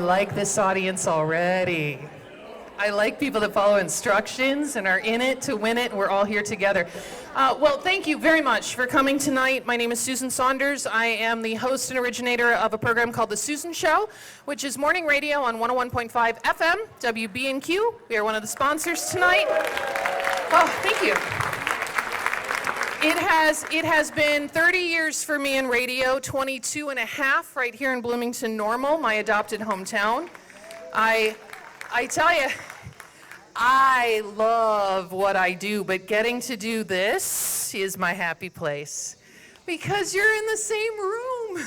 like this audience already. I like people that follow instructions and are in it to win it, and we're all here together. Well, thank you very much for coming tonight. My name is Susan Saunders. I am the host and originator of a program called The Susan Show, which is morning radio on 101.5 FM, WB&Q. We are one of the sponsors tonight. Oh, thank you. It has been 30 years for me in radio, 22 and a half right here in Bloomington-Normal, my adopted hometown. I tell you, I love what I do, but getting to do this is my happy place because you're in the same room.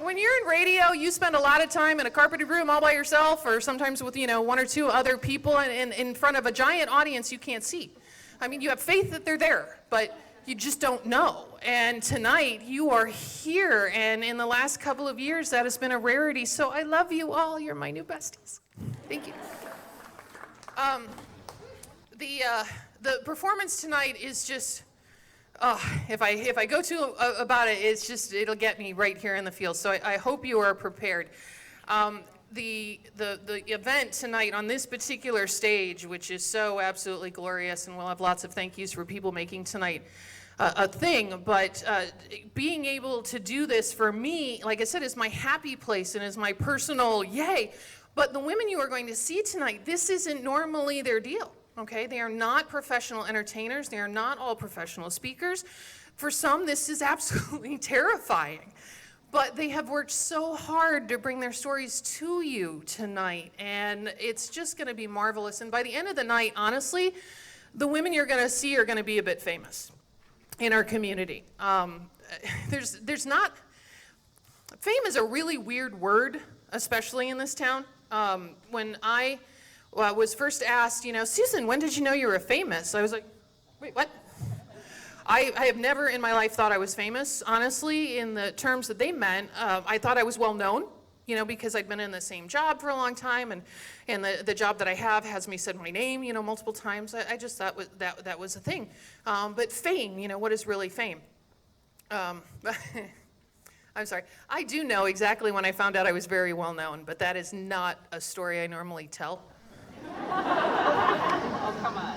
When you're in radio, you spend a lot of time in a carpeted room all by yourself, or sometimes with, one or two other people in front of a giant audience you can't see. I mean, you have faith that they're there, but you just don't know. And tonight, you are here, and in the last couple of years, that has been a rarity. So I love you all. You're my new besties. Thank you. The performance tonight is just, if I go too about it, it'll get me right here in the field. So I hope you are prepared. The event tonight on this particular stage, which is so absolutely glorious, and we'll have lots of thank yous for people making tonight a thing, but being able to do this for me, like I said, is my happy place and is my personal yay. But the women you are going to see tonight, this isn't normally their deal, okay? They are not professional entertainers. They are not all professional speakers. For some, this is absolutely terrifying. But they have worked so hard to bring their stories to you tonight, and it's just going to be marvelous. And by the end of the night, honestly, the women you're going to see are going to be a bit famous in our community. There's not, fame is a really weird word, especially in this town. When I was first asked, Susan, when did you know you were famous? I was like, wait, what? I have never in my life thought I was famous, honestly, in the terms that they meant. I thought I was well known, because I'd been in the same job for a long time, and the job that I have has me said my name, multiple times. I just thought that was a thing. But fame, what is really fame? I'm sorry. I do know exactly when I found out I was very well known, but that is not a story I normally tell. Oh, come on.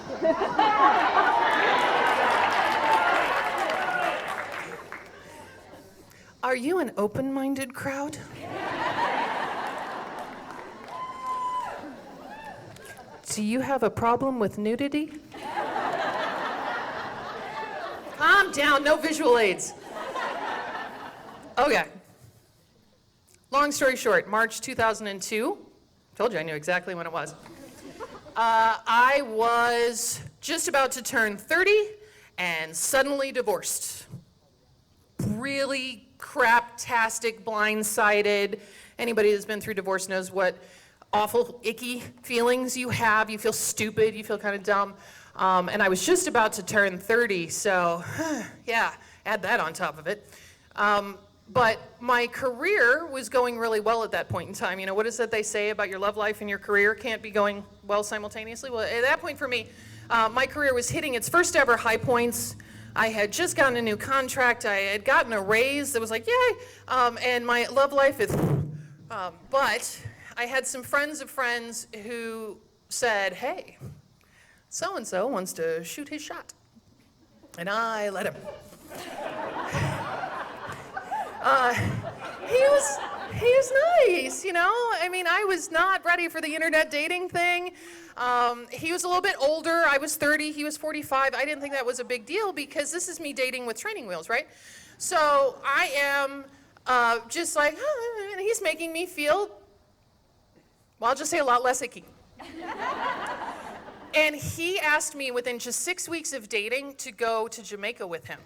Are you an open-minded crowd? Do you have a problem with nudity? Calm down, no visual aids. Okay. Long story short, March 2002. Told you I knew exactly when it was. I was just about to turn 30 and suddenly divorced. Really craptastic, blindsided. Anybody that's been through divorce knows what awful, icky feelings you have. You feel stupid, you feel kind of dumb. And I was just about to turn 30, so yeah, add that on top of it. But my career was going really well at that point in time. What is it they say about your love life and your career can't be going well simultaneously? Well, at that point for me, my career was hitting its first ever high points. I had just gotten a new contract. I had gotten a raise that was like, yay. And my love life is, but I had some friends of friends who said, hey, so-and-so wants to shoot his shot. And I let him. He was nice, I mean, I was not ready for the internet dating thing. He was a little bit older. I was 30, he was 45. I didn't think that was a big deal because this is me dating with training wheels, right? So I am just like, and he's making me feel, well, I'll just say a lot less icky. And he asked me within just 6 weeks of dating to go to Jamaica with him.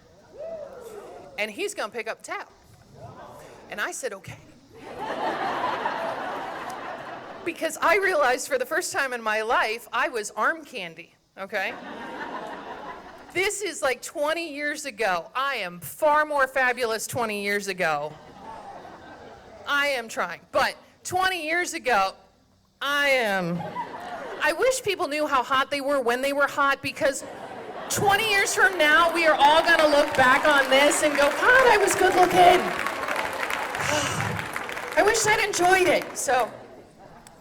And he's gonna pick up the tab. And I said, okay. Because I realized for the first time in my life, I was arm candy, okay? This is like 20 years ago. I am far more fabulous 20 years ago. I am trying. But 20 years ago, I wish people knew how hot they were when they were hot, because 20 years from now, we are all gonna look back on this and go, God, I was good looking. I wish I'd enjoyed it. So,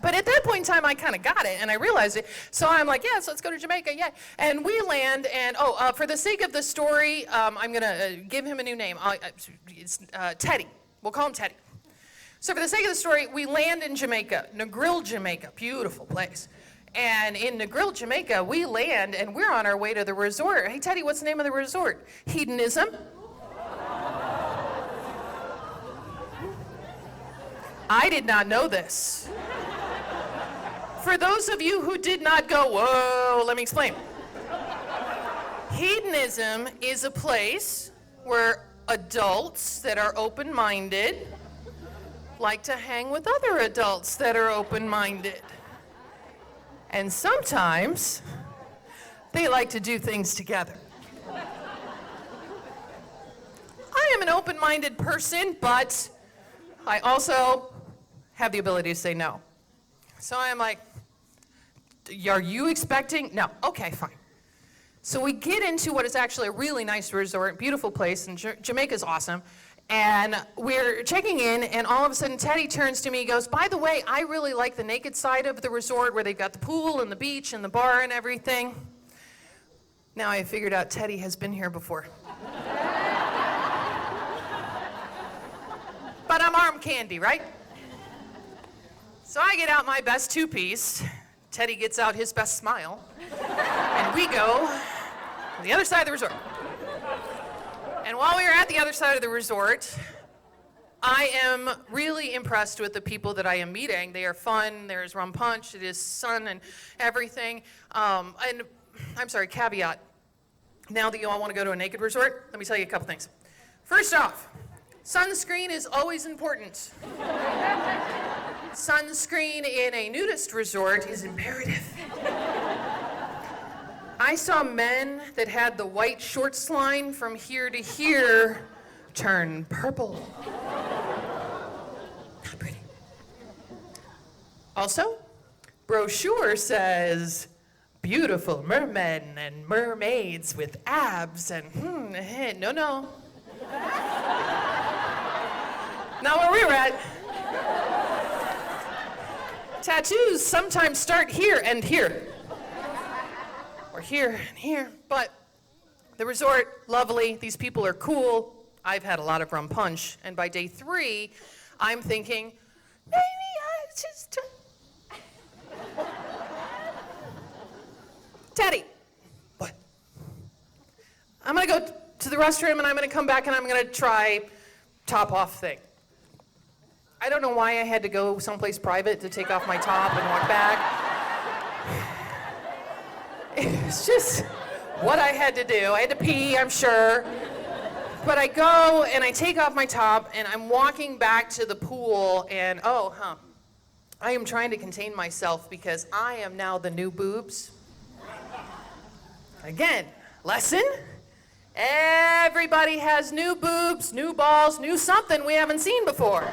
but at that point in time, I kind of got it, and I realized it. So I'm like, yes, let's go to Jamaica, yeah. And we land, and for the sake of the story, I'm gonna give him a new name. It's Teddy. We'll call him Teddy. So for the sake of the story, we land in Jamaica, Negril, Jamaica, beautiful place. And in Negril, Jamaica, we land, and we're on our way to the resort. Hey, Teddy, what's the name of the resort? Hedonism. I did not know this. For those of you who did not go, whoa, let me explain. Hedonism is a place where adults that are open-minded like to hang with other adults that are open-minded. And sometimes they like to do things together. I am an open-minded person, but I also have the ability to say no. So I'm like, are you expecting? No, okay, fine. So we get into what is actually a really nice resort, beautiful place, and Jamaica's awesome. And we're checking in, and all of a sudden Teddy turns to me and goes, by the way, I really like the naked side of the resort where they've got the pool and the beach and the bar and everything. Now I figured out Teddy has been here before. But I'm arm candy, right? So I get out my best two-piece. Teddy gets out his best smile. And we go to the other side of the resort. And while we were at the other side of the resort, I am really impressed with the people that I am meeting. They are fun, there's rum punch, it is sun and everything. And I'm sorry, caveat. Now that you all want to go to a naked resort, let me tell you a couple things. First off, sunscreen is always important. Sunscreen in a nudist resort is imperative. I saw men that had the white shorts line from here to here turn purple. Not pretty. Also, brochure says beautiful mermen and mermaids with abs and no. Not where we were at. Tattoos sometimes start here and here. Or here and here, but the resort, lovely, these people are cool. I've had a lot of rum punch, and by day 3, I'm thinking, maybe I just... Teddy, what? I'm gonna go to the restroom, and I'm gonna come back, and I'm gonna try top-off thing. I don't know why I had to go someplace private to take off my top and walk back. It's just what I had to do. I had to pee, I'm sure. But I go and I take off my top and I'm walking back to the pool and I am trying to contain myself because I am now the new boobs. Again, lesson. Everybody has new boobs, new balls, new something we haven't seen before.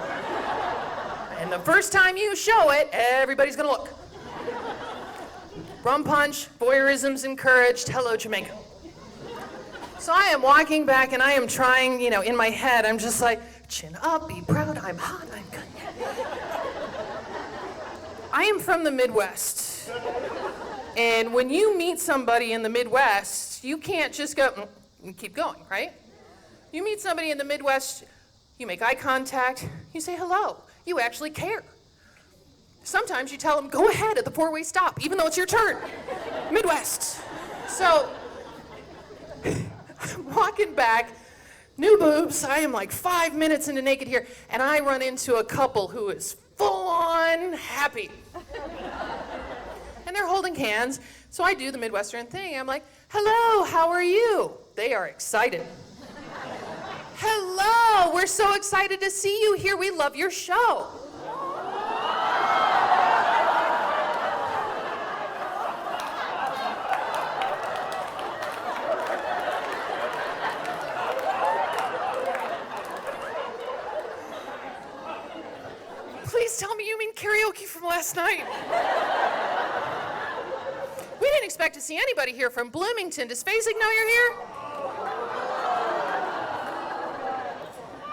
And the first time you show it, everybody's gonna look. Rum punch, voyeurism's encouraged, hello Jamaica. So I am walking back and I am trying, in my head, I'm just like, chin up, be proud, I'm hot, I'm good. I am from the Midwest. And when you meet somebody in the Midwest, you can't just go, and keep going, right? You meet somebody in the Midwest, you make eye contact, you say hello, you actually care. Sometimes you tell them, go ahead at the 4-way stop, even though it's your turn. Midwest. So, I'm walking back, new boobs, I am like 5 minutes into naked here, and I run into a couple who is full-on happy. And they're holding hands, so I do the Midwestern thing. I'm like, hello, how are you? They are excited. Hello, we're so excited to see you here. We love your show. Please tell me you mean karaoke from last night. We didn't expect to see anybody here from Bloomington. Does Phasing know you're here?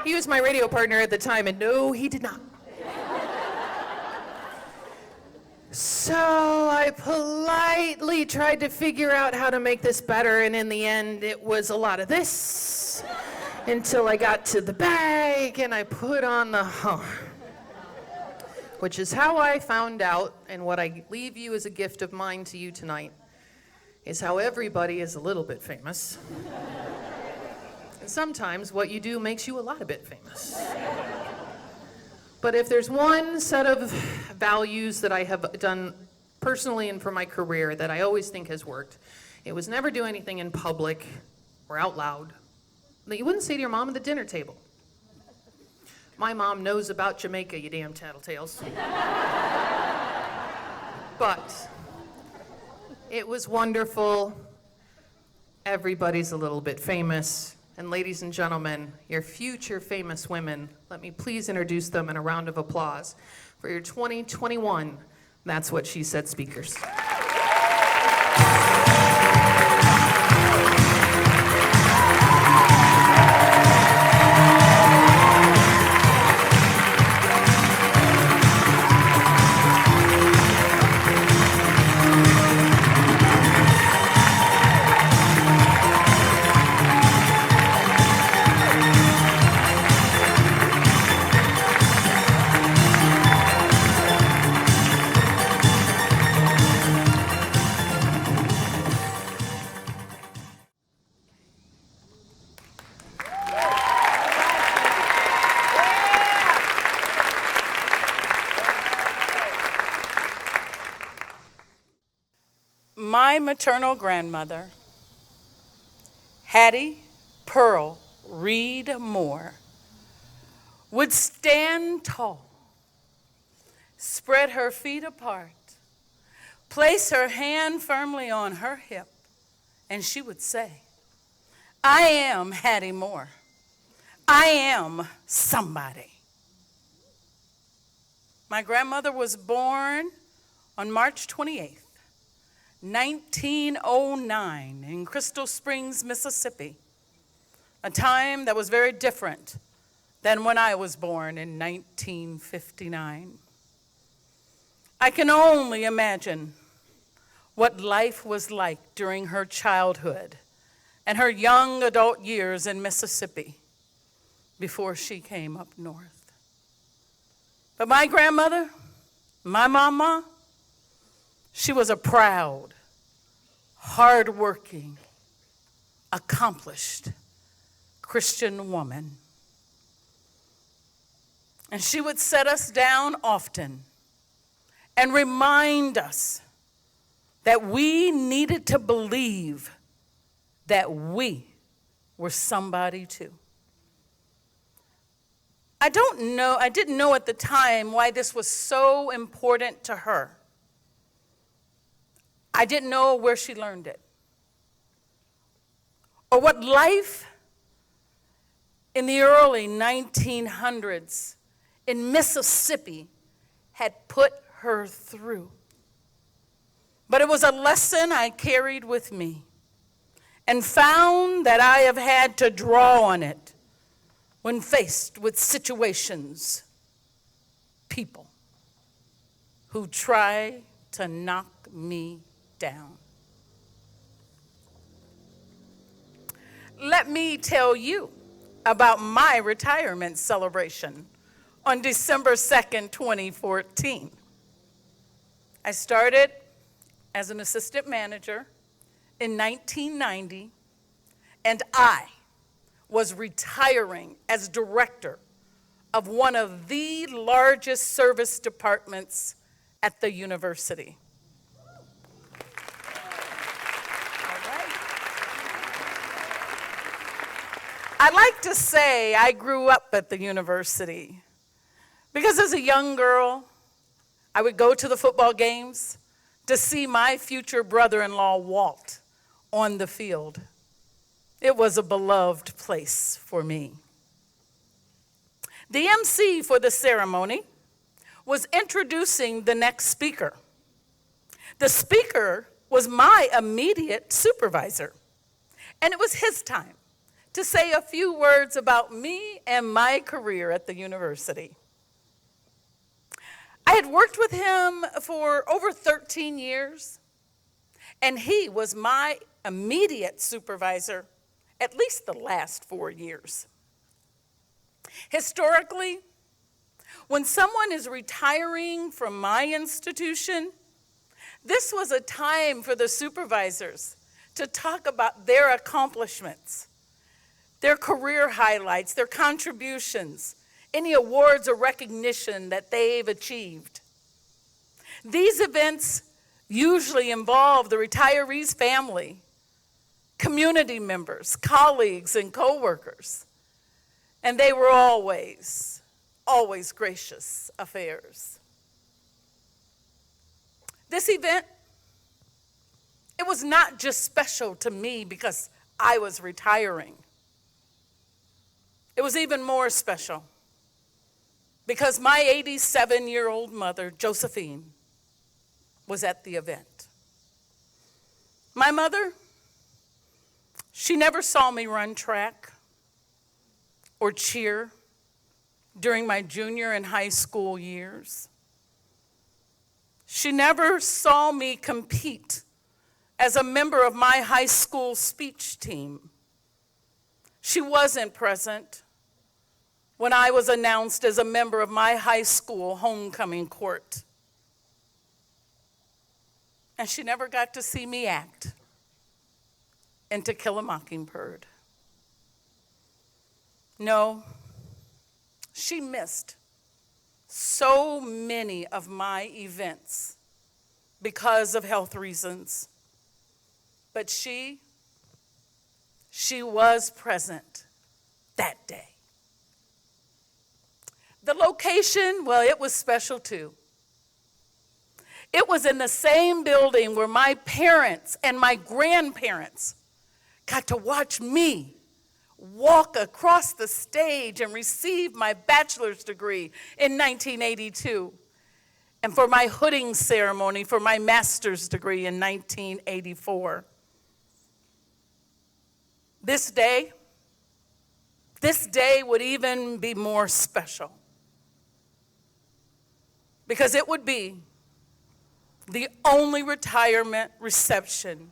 He was my radio partner at the time, and no, he did not. So I politely tried to figure out how to make this better, and in the end, it was a lot of this until I got to the bag and I put on the which is how I found out, and what I leave you as a gift of mine to you tonight, is how everybody is a little bit famous. And sometimes what you do makes you a lot of bit famous. But if there's one set of values that I have done personally and for my career that I always think has worked, it was never do anything in public or out loud that you wouldn't say to your mom at the dinner table. My mom knows about Jamaica, you damn tattletales. But it was wonderful. Everybody's a little bit famous. And ladies and gentlemen, your future famous women, let me please introduce them in a round of applause for your 2021 That's What She Said speakers. My maternal grandmother, Hattie Pearl Reed Moore, would stand tall, spread her feet apart, place her hand firmly on her hip, and she would say, "I am Hattie Moore. I am somebody." My grandmother was born on March 28th, 1909 in Crystal Springs, Mississippi, a time that was very different than when I was born in 1959. I can only imagine what life was like during her childhood and her young adult years in Mississippi before she came up north. But my grandmother, my mama, she was a proud, hardworking, accomplished Christian woman. And she would set us down often and remind us that we needed to believe that we were somebody too. I didn't know at the time why this was so important to her. I didn't know where she learned it, or what life in the early 1900s in Mississippi had put her through. But it was a lesson I carried with me and found that I have had to draw on it when faced with situations, people who try to knock me down. Let me tell you about my retirement celebration on December 2nd, 2014. I started as an assistant manager in 1990, and I was retiring as director of one of the largest service departments at the university. I like to say I grew up at the university because as a young girl, I would go to the football games to see my future brother-in-law Walt on the field. It was a beloved place for me. The MC for the ceremony was introducing the next speaker. The speaker was my immediate supervisor, and it was his time to say a few words about me and my career at the university. I had worked with him for over 13 years, and he was my immediate supervisor at least the last 4 years. Historically, when someone is retiring from my institution, this was a time for the supervisors to talk about their accomplishments, their career highlights, their contributions, any awards or recognition that they've achieved. These events usually involve the retiree's family, community members, colleagues, and coworkers, and they were always gracious affairs. This event, it was not just special to me because I was retiring. It was even more special because my 87-year-old mother, Josephine, was at the event. My mother, she never saw me run track or cheer during my junior and high school years. She never saw me compete as a member of my high school speech team. She wasn't present when I was announced as a member of my high school homecoming court. And she never got to see me act in To Kill a Mockingbird. No, she missed so many of my events because of health reasons. But she was present that day. The location, well, it was special too. It was in the same building where my parents and my grandparents got to watch me walk across the stage and receive my bachelor's degree in 1982, and for my hooding ceremony for my master's degree in 1984. This day would even be more special because it would be the only retirement reception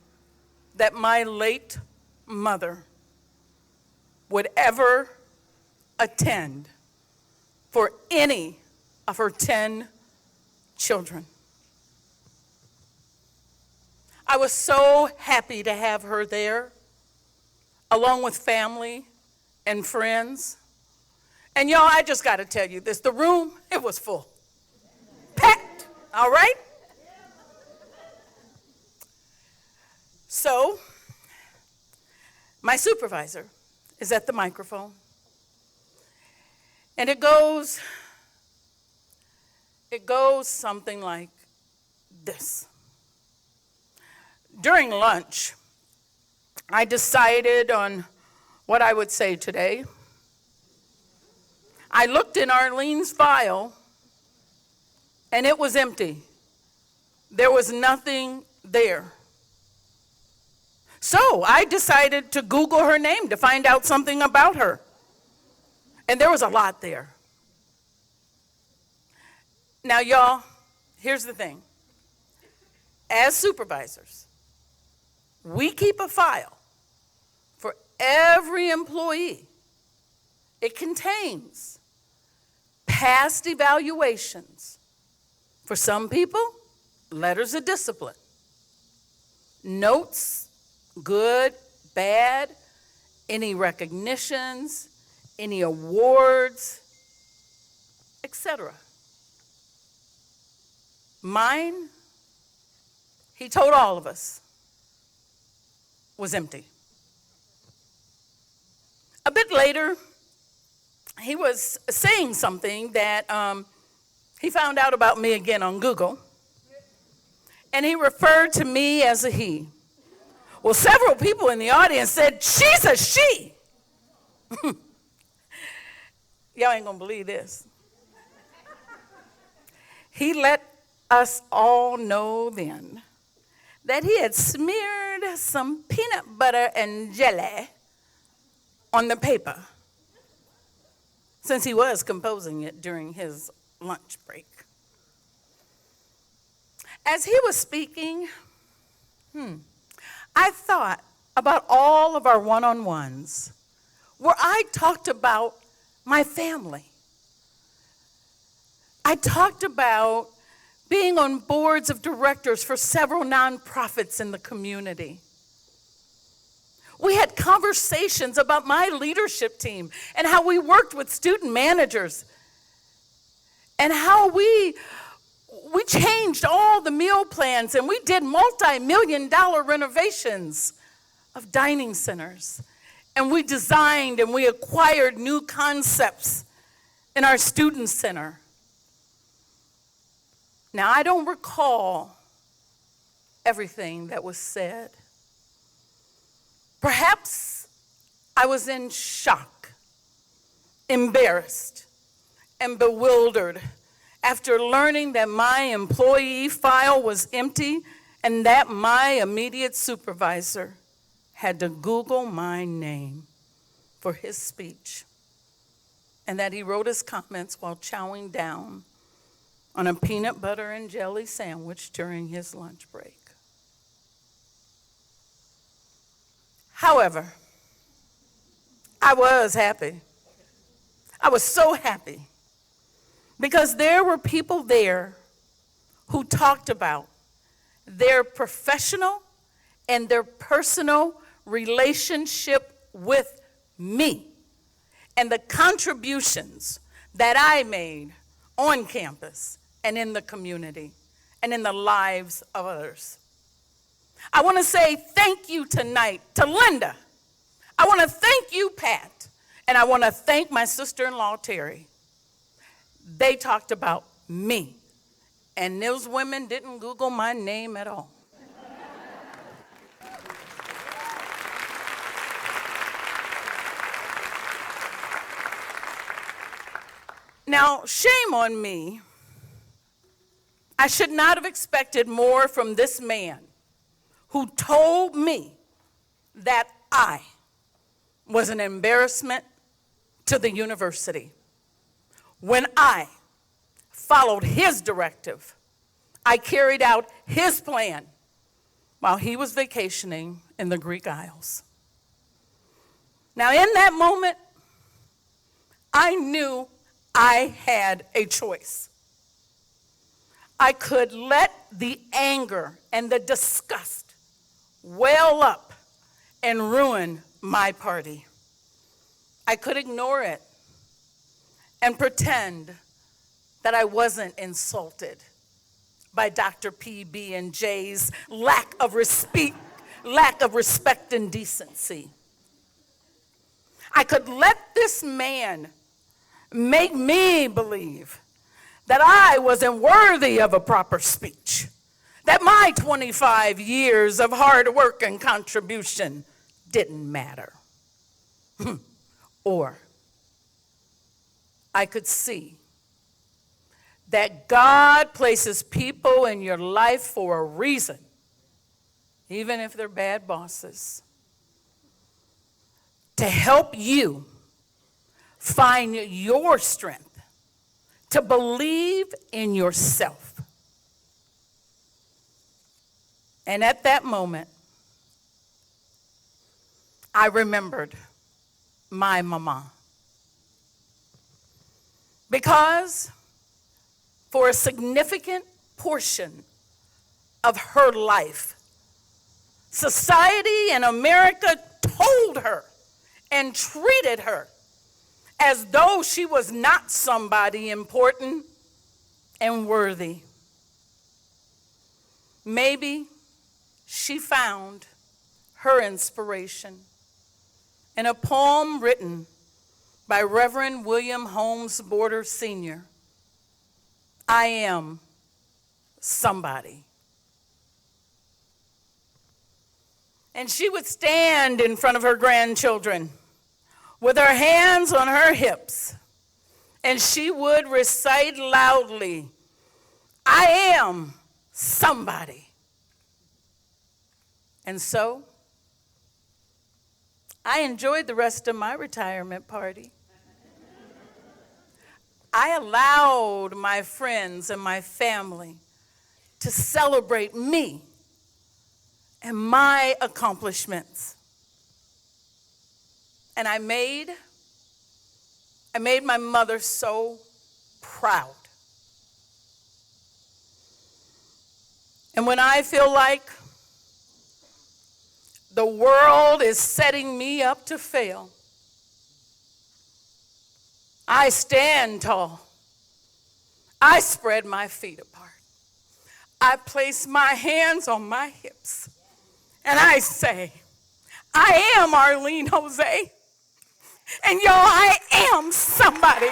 that my late mother would ever attend for any of her 10 children. I was so happy to have her there, along with family and friends. And y'all, I just got to tell you this, the room, it was full. Packed, all right? So, my supervisor is at the microphone, and it goes something like this. During lunch, I decided on what I would say today. I looked in Arlene's file, and it was empty. There was nothing there. So I decided to Google her name to find out something about her. And there was a lot there. Now, y'all, here's the thing. As supervisors, we keep a file for every employee. It contains past evaluations. For some people, letters of discipline, notes, good, bad, any recognitions, any awards, etc. Mine, he told all of us, was empty. A bit later, he was saying something that he found out about me again on Google, and he referred to me as a he. Well, several people in the audience said, she's a she. Y'all ain't gonna believe this. He let us all know then that he had smeared some peanut butter and jelly on the paper since he was composing it during his lunch break. As he was speaking, I thought about all of our one-on-ones where I talked about my family. I talked about being on boards of directors for several nonprofits in the community. We had conversations about my leadership team and how we worked with student managers and how we changed all the meal plans and we did multi-million-dollar renovations of dining centers. And we designed and we acquired new concepts in our student center. Now, I don't recall everything that was said. Perhaps I was in shock, embarrassed, and bewildered after learning that my employee file was empty and that my immediate supervisor had to Google my name for his speech, and that he wrote his comments while chowing down on a peanut butter and jelly sandwich during his lunch break. However, I was happy. I was so happy because there were people there who talked about their professional and their personal relationship with me and the contributions that I made on campus and in the community and in the lives of others. I want to say thank you tonight to Linda. I want to thank you, Pat, and I want to thank my sister-in-law, Terry. They talked about me, and those women didn't Google my name at all. Now, shame on me. I should not have expected more from this man who told me that I was an embarrassment to the university. When I followed his directive, I carried out his plan while he was vacationing in the Greek Isles. Now, in that moment, I knew I had a choice. I could let the anger and the disgust well up and ruin my party. I could ignore it and pretend that I wasn't insulted by Dr. P.B. and J's lack of respect and decency. I could let this man make me believe that I wasn't worthy of a proper speech, that my 25 years of hard work and contribution didn't matter. Or I could see that God places people in your life for a reason, even if they're bad bosses, to help you find your strength to believe in yourself. And at that moment, I remembered my mama. Because for a significant portion of her life, society in America told her and treated her as though she was not somebody important and worthy. Maybe she found her inspiration in a poem written by Reverend William Holmes Border Sr. I am somebody. And she would stand in front of her grandchildren with her hands on her hips, and she would recite loudly, I am somebody. And so, I enjoyed the rest of my retirement party. I allowed my friends and my family to celebrate me and my accomplishments. And I made my mother so proud. And when I feel like the world is setting me up to fail, I stand tall. I spread my feet apart. I place my hands on my hips. And I say, I am Arlene Hosea. And y'all, I am somebody.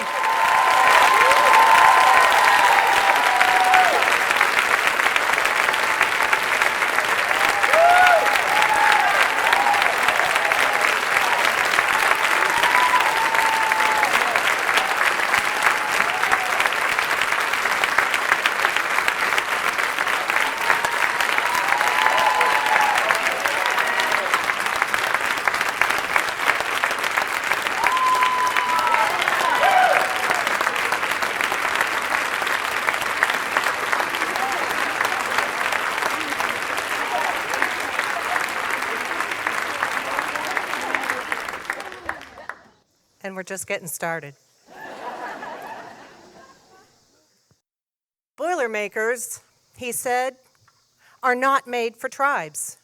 And we're just getting started. Boilermakers, he said, are not made for tribes.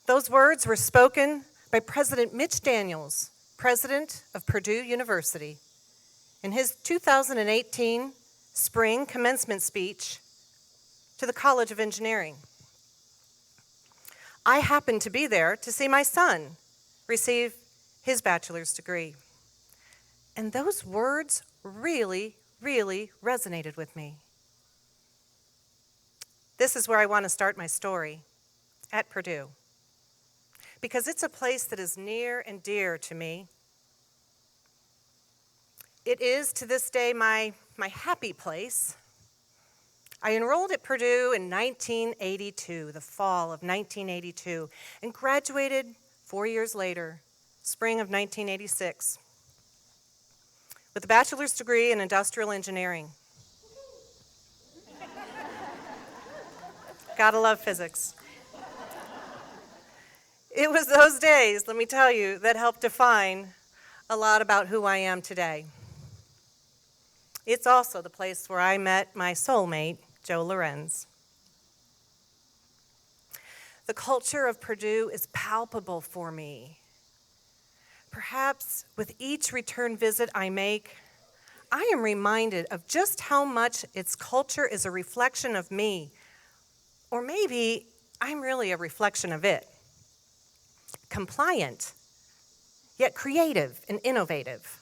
Those words were spoken by President Mitch Daniels, president of Purdue University, in his 2018 spring commencement speech to the College of Engineering. I happened to be there to see my son receive his bachelor's degree. And those words really, really resonated with me. This is where I want to start my story, at Purdue, because it's a place that is near and dear to me. It is, to this day, my happy place. I enrolled at Purdue in 1982, the fall of 1982, and graduated 4 years later, spring of 1986, with a bachelor's degree in industrial engineering. Gotta love physics. It was those days, let me tell you, that helped define a lot about who I am today. It's also the place where I met my soulmate, Joe Lorenz. The culture of Purdue is palpable for me. Perhaps with each return visit I make, I am reminded of just how much its culture is a reflection of me. Or maybe I'm really a reflection of it. Compliant, yet creative and innovative.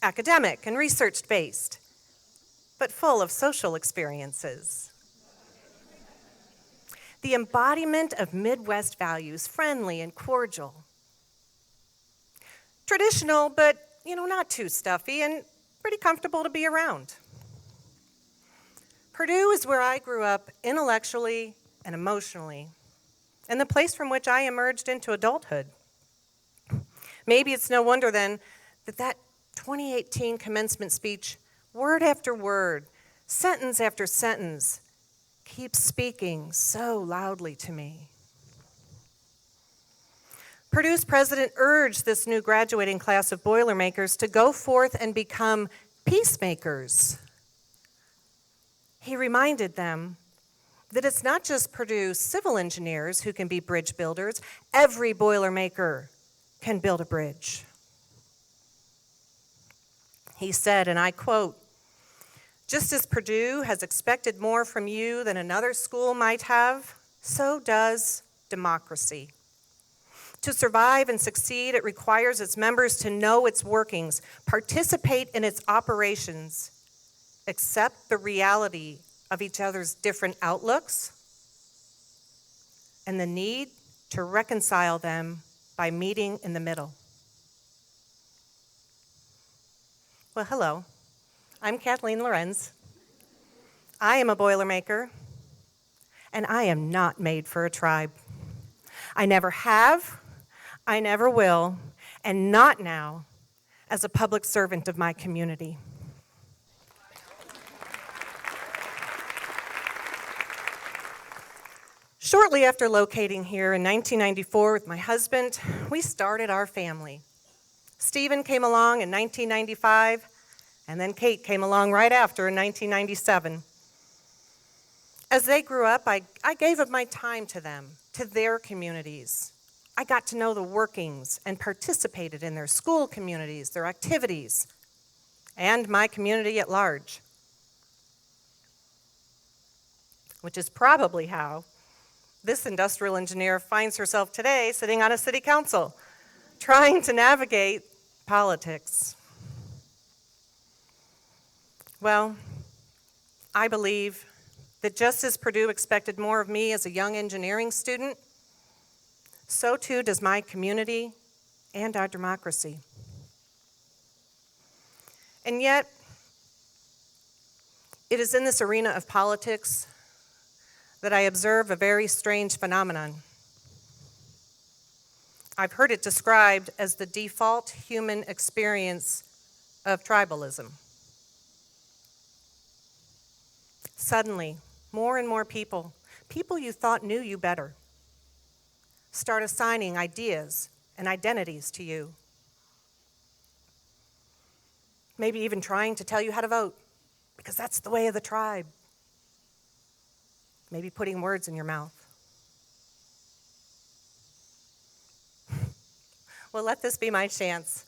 Academic and research-based, but full of social experiences. The embodiment of Midwest values, friendly and cordial. Traditional, but, not too stuffy and pretty comfortable to be around. Purdue is where I grew up intellectually and emotionally, and the place from which I emerged into adulthood. Maybe it's no wonder then that 2018 commencement speech, word after word, sentence after sentence, keeps speaking so loudly to me. Purdue's president urged this new graduating class of Boilermakers to go forth and become peacemakers. He reminded them that it's not just Purdue civil engineers who can be bridge builders. Every Boilermaker can build a bridge. He said, and I quote, "Just as Purdue has expected more from you than another school might have, so does democracy. To survive and succeed, it requires its members to know its workings, participate in its operations, accept the reality of each other's different outlooks, and the need to reconcile them by meeting in the middle." Well, hello. I'm Kathleen Lorenz. I am a Boilermaker, and I am not made for a tribe. I never have, I never will, and not now as a public servant of my community. Shortly after locating here in 1994 with my husband, we started our family. Stephen came along in 1995, and then Kate came along right after in 1997. As they grew up, I gave of my time to them, to their communities. I got to know the workings and participated in their school communities, their activities, and my community at large. Which is probably how this industrial engineer finds herself today sitting on a city council, trying to navigate politics. Well, I believe that just as Purdue expected more of me as a young engineering student, so too does my community and our democracy. And yet, it is in this arena of politics that I observe a very strange phenomenon. I've heard it described as the default human experience of tribalism. Suddenly, more and more people you thought knew you better, start assigning ideas and identities to you. Maybe even trying to tell you how to vote, because that's the way of the tribe. Maybe putting words in your mouth. Well, let this be my chance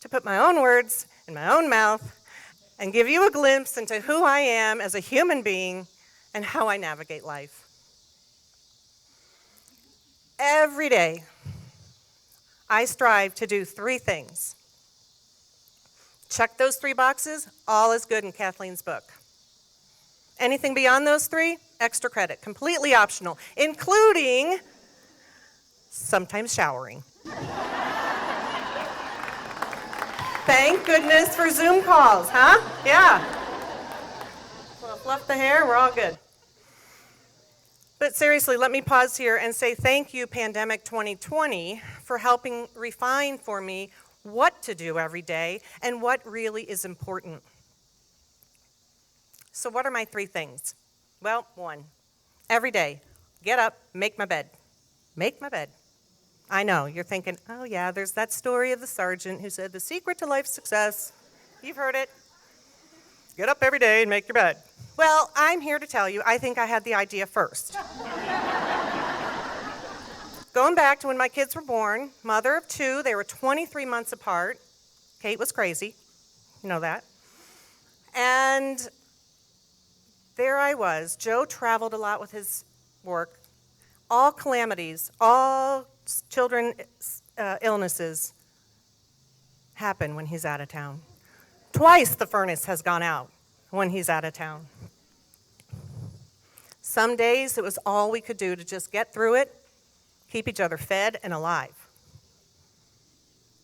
to put my own words in my own mouth and give you a glimpse into who I am as a human being and how I navigate life. Every day, I strive to do 3 things. Check those 3 boxes, all is good in Kathleen's book. Anything beyond those 3, extra credit, completely optional, including sometimes showering. Thank goodness for Zoom calls, huh? Yeah. Well, fluff the hair, we're all good. But seriously, let me pause here and say thank you, Pandemic 2020, for helping refine for me what to do every day and what really is important. So what are my 3 things? Well, 1, every day, get up, make my bed. Make my bed. I know, you're thinking, oh yeah, there's that story of the sergeant who said the secret to life's success. You've heard it. Get up every day and make your bed. Well, I'm here to tell you, I think I had the idea first. Going back to when my kids were born, mother of 2, they were 23 months apart. Kate was crazy, you know that. And there I was. Joe traveled a lot with his work. All calamities, all children illnesses happen when he's out of town. Twice the furnace has gone out when he's out of town. Some days it was all we could do to just get through it, keep each other fed and alive.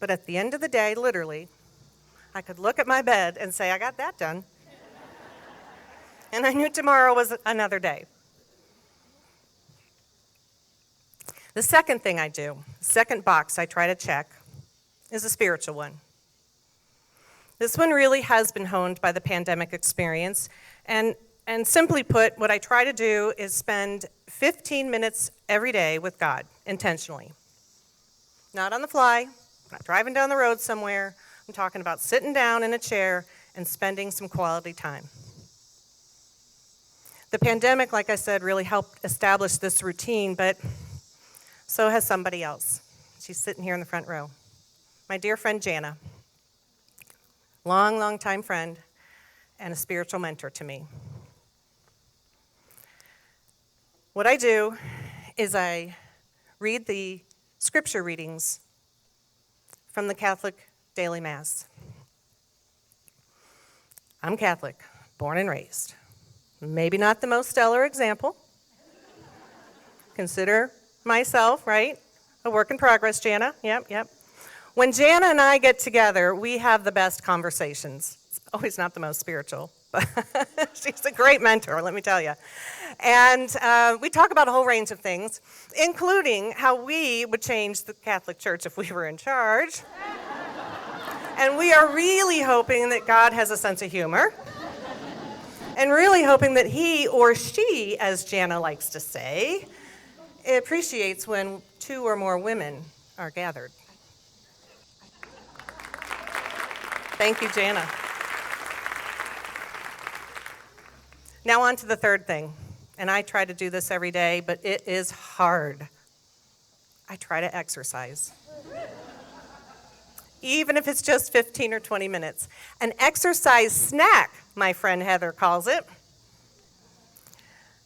But at the end of the day, literally, I could look at my bed and say, I got that done. And I knew tomorrow was another day. The second thing I do, the second box I try to check, is a spiritual one. This one really has been honed by the pandemic experience, and simply put, what I try to do is spend 15 minutes every day with God, intentionally. Not on the fly, not driving down the road somewhere. I'm talking about sitting down in a chair and spending some quality time. The pandemic, like I said, really helped establish this routine, but so has somebody else. She's sitting here in the front row. My dear friend Jana. Long time friend and a spiritual mentor to me. What I do is I read the scripture readings from the Catholic Daily Mass. I'm Catholic, born and raised. Maybe not the most stellar example. Consider myself, right? A work in progress, Jana. Yep. When Jana and I get together, we have the best conversations. It's always not the most spiritual, but she's a great mentor, let me tell you. And we talk about a whole range of things, including how we would change the Catholic Church if we were in charge. And we are really hoping that God has a sense of humor. And really hoping that he or she, as Jana likes to say, It appreciates when 2 or more women are gathered. Thank you, Jana. Now on to the third thing, and I try to do this every day, but it is hard. I try to exercise. Even if it's just 15 or 20 minutes. An exercise snack, my friend Heather calls it.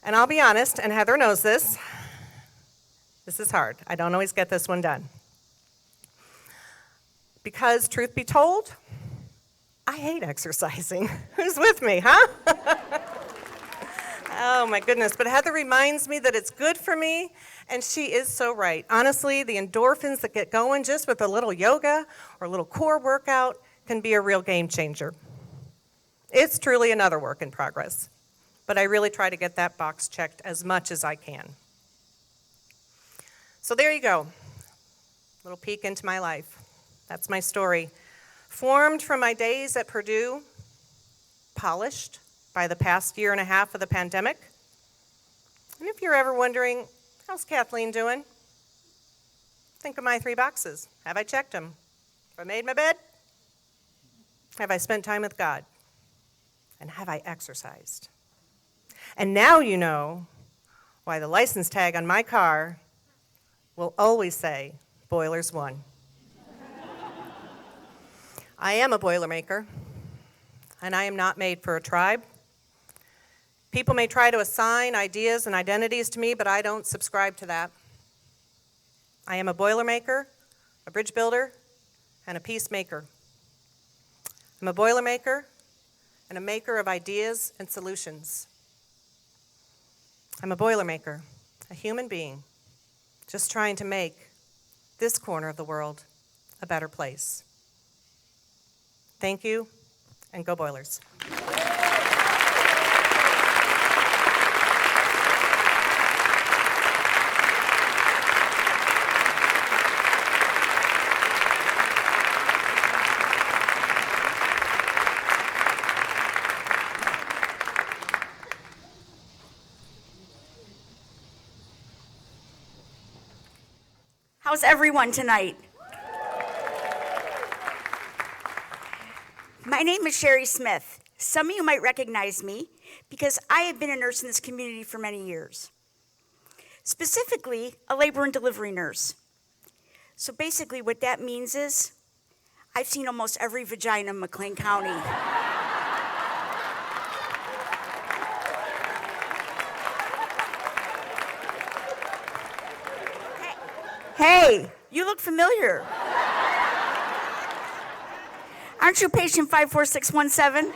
And I'll be honest, and Heather knows this is hard. I don't always get this one done. Because, truth be told, I hate exercising. Who's with me, huh? Oh my goodness, but Heather reminds me that it's good for me, and she is so right. Honestly, the endorphins that get going just with a little yoga or a little core workout can be a real game changer. It's truly another work in progress, but I really try to get that box checked as much as I can. So there you go, little peek into my life. That's my story. Formed from my days at Purdue, polished by the past year and a half of the pandemic. And if you're ever wondering, how's Kathleen doing? Think of my 3 boxes. Have I checked them? Have I made my bed? Have I spent time with God? And have I exercised? And now you know why the license tag on my car will always say, Boilers 1. I am a Boilermaker, and I am not made for a tribe. People may try to assign ideas and identities to me, but I don't subscribe to that. I am a Boilermaker, a bridge builder, and a peacemaker. I'm a Boilermaker and a maker of ideas and solutions. I'm a Boilermaker, a human being, just trying to make this corner of the world a better place. Thank you, and go Boilers. How's everyone tonight? My name is Sheri Smith. Some of you might recognize me because I have been a nurse in this community for many years. Specifically, a labor and delivery nurse. So basically what that means is I've seen almost every vagina in McLean County. Hey, you look familiar. Aren't you patient 54617?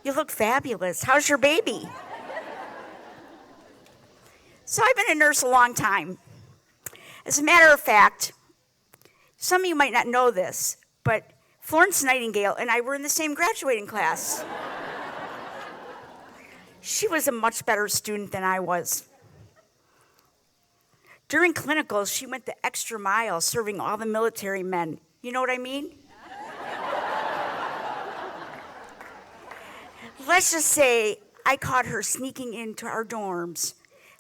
You look fabulous. How's your baby? So I've been a nurse a long time. As a matter of fact, some of you might not know this, but Florence Nightingale and I were in the same graduating class. She was a much better student than I was. During clinicals, she went the extra mile serving all the military men. You know what I mean? Let's just say I caught her sneaking into our dorms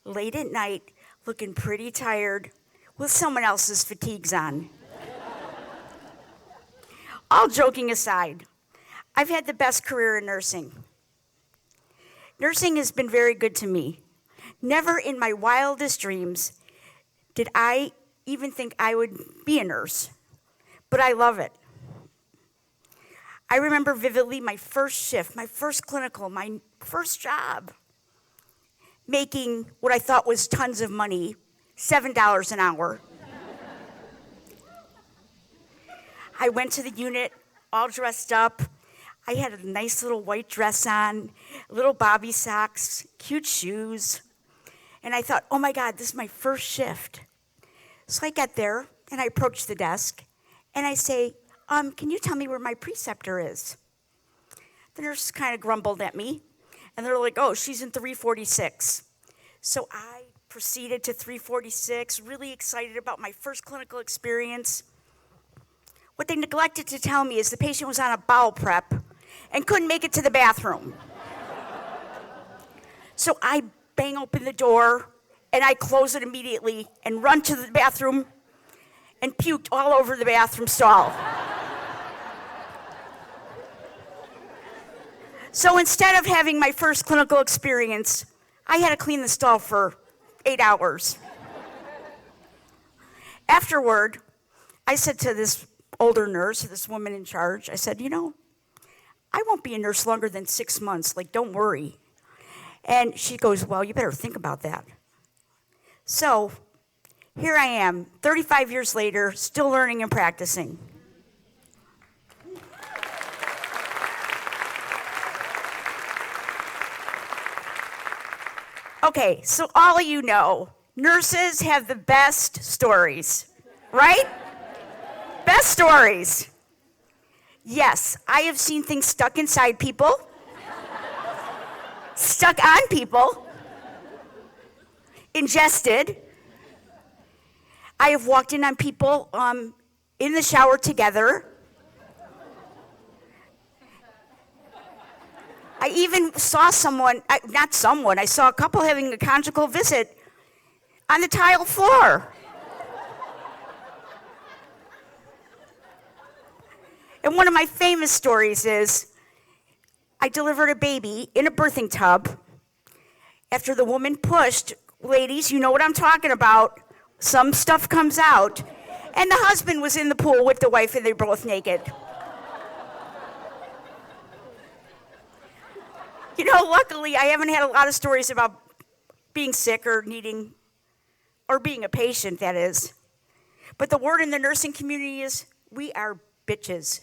late at night, looking pretty tired, with someone else's fatigues on. All joking aside, I've had the best career in nursing. Nursing has been very good to me. Never in my wildest dreams did I even think I would be a nurse, but I love it. I remember vividly my first shift, my first clinical, my first job, making what I thought was tons of money, $7 an hour. I went to the unit all dressed up. I had a nice little white dress on, little bobby socks, cute shoes. And I thought, oh my God, this is my first shift. So I get there and I approach the desk and I say, can you tell me where my preceptor is? The nurse kind of grumbled at me and they're like, oh, she's in 346. So I proceeded to 346, really excited about my first clinical experience. What they neglected to tell me is the patient was on a bowel prep and couldn't make it to the bathroom. So I bang open the door and I close it immediately and run to the bathroom and puked all over the bathroom stall. So instead of having my first clinical experience, I had to clean the stall for 8 hours. Afterward, I said to this older nurse, this woman in charge, I said, I won't be a nurse longer than 6 months, don't worry. And she goes, well, you better think about that. So here I am, 35 years later, still learning and practicing. Okay, so all of you know, nurses have the best stories, right? Best stories. Yes, I have seen things stuck inside people, stuck on people, ingested. I have walked in on people in the shower together. I even saw I saw a couple having a conjugal visit on the tile floor. And one of my famous stories is I delivered a baby in a birthing tub. After the woman pushed, ladies, you know what I'm talking about, some stuff comes out, and the husband was in the pool with the wife and they're both naked. Luckily, I haven't had a lot of stories about being sick or being a patient, that is. But the word in the nursing community is, we are bitches.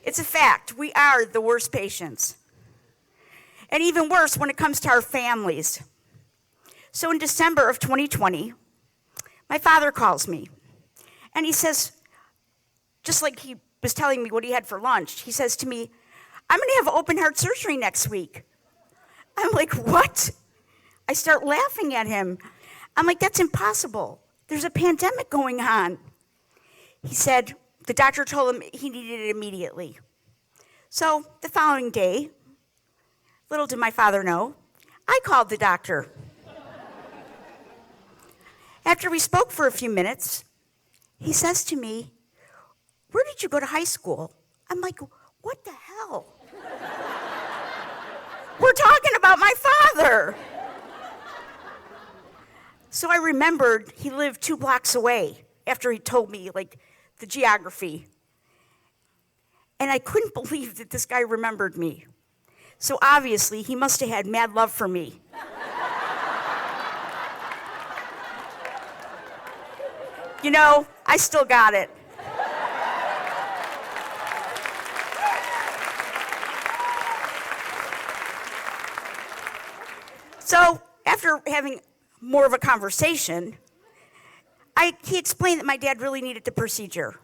It's a fact, we are the worst patients. And even worse when it comes to our families. So in December of 2020, my father calls me, and he says, just like he was telling me what he had for lunch, he says to me, I'm gonna have open heart surgery next week. I'm like, what? I start laughing at him. I'm like, that's impossible. There's a pandemic going on. He said, the doctor told him he needed it immediately. So the following day, little did my father know, I called the doctor. After we spoke for a few minutes, he says to me, where did you go to high school? I'm like, what the hell? We're talking about my father. So I remembered he lived 2 blocks away after he told me, the geography. And I couldn't believe that this guy remembered me. So obviously, he must have had mad love for me. I still got it. So after having more of a conversation, he explained that my dad really needed the procedure.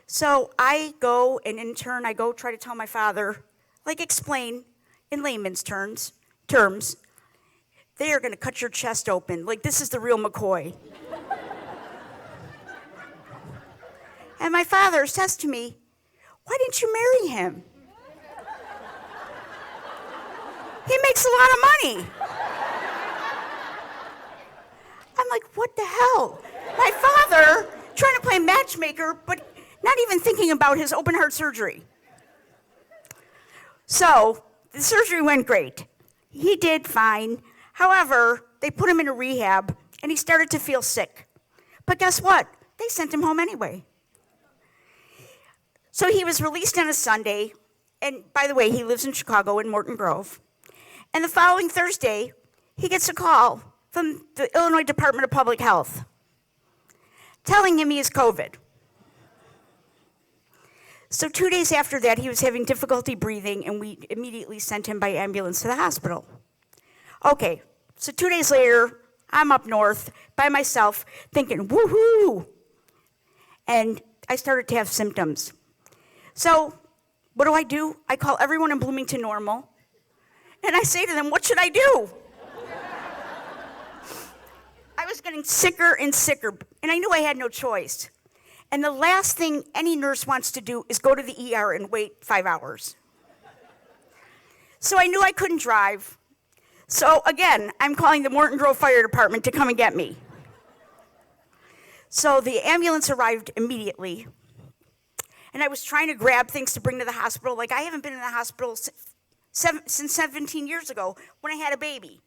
So I go, and in turn, I go try to tell my father, explain in layman's terms, they are going to cut your chest open. This is the real McCoy. And my father says to me, why didn't you marry him? He makes a lot of money. I'm like, what the hell? My father trying to play matchmaker, but not even thinking about his open heart surgery. So the surgery went great. He did fine. However, they put him in a rehab, and he started to feel sick. But guess what? They sent him home anyway. So he was released on a Sunday, and by the way, he lives in Chicago in Morton Grove. And the following Thursday, he gets a call from the Illinois Department of Public Health telling him he has COVID. So 2 days after that, he was having difficulty breathing, and we immediately sent him by ambulance to the hospital. Okay, so 2 days later, I'm up north by myself thinking, woohoo! And I started to have symptoms. So what do? I call everyone in Bloomington-Normal, and I say to them, what should I do? I was getting sicker and sicker, and I knew I had no choice. And the last thing any nurse wants to do is go to the ER and wait 5 hours. So I knew I couldn't drive. So again, I'm calling the Morton Grove Fire Department to come and get me. So the ambulance arrived immediately. And I was trying to grab things to bring to the hospital. Like, I haven't been in the hospital since 17 years ago when I had a baby.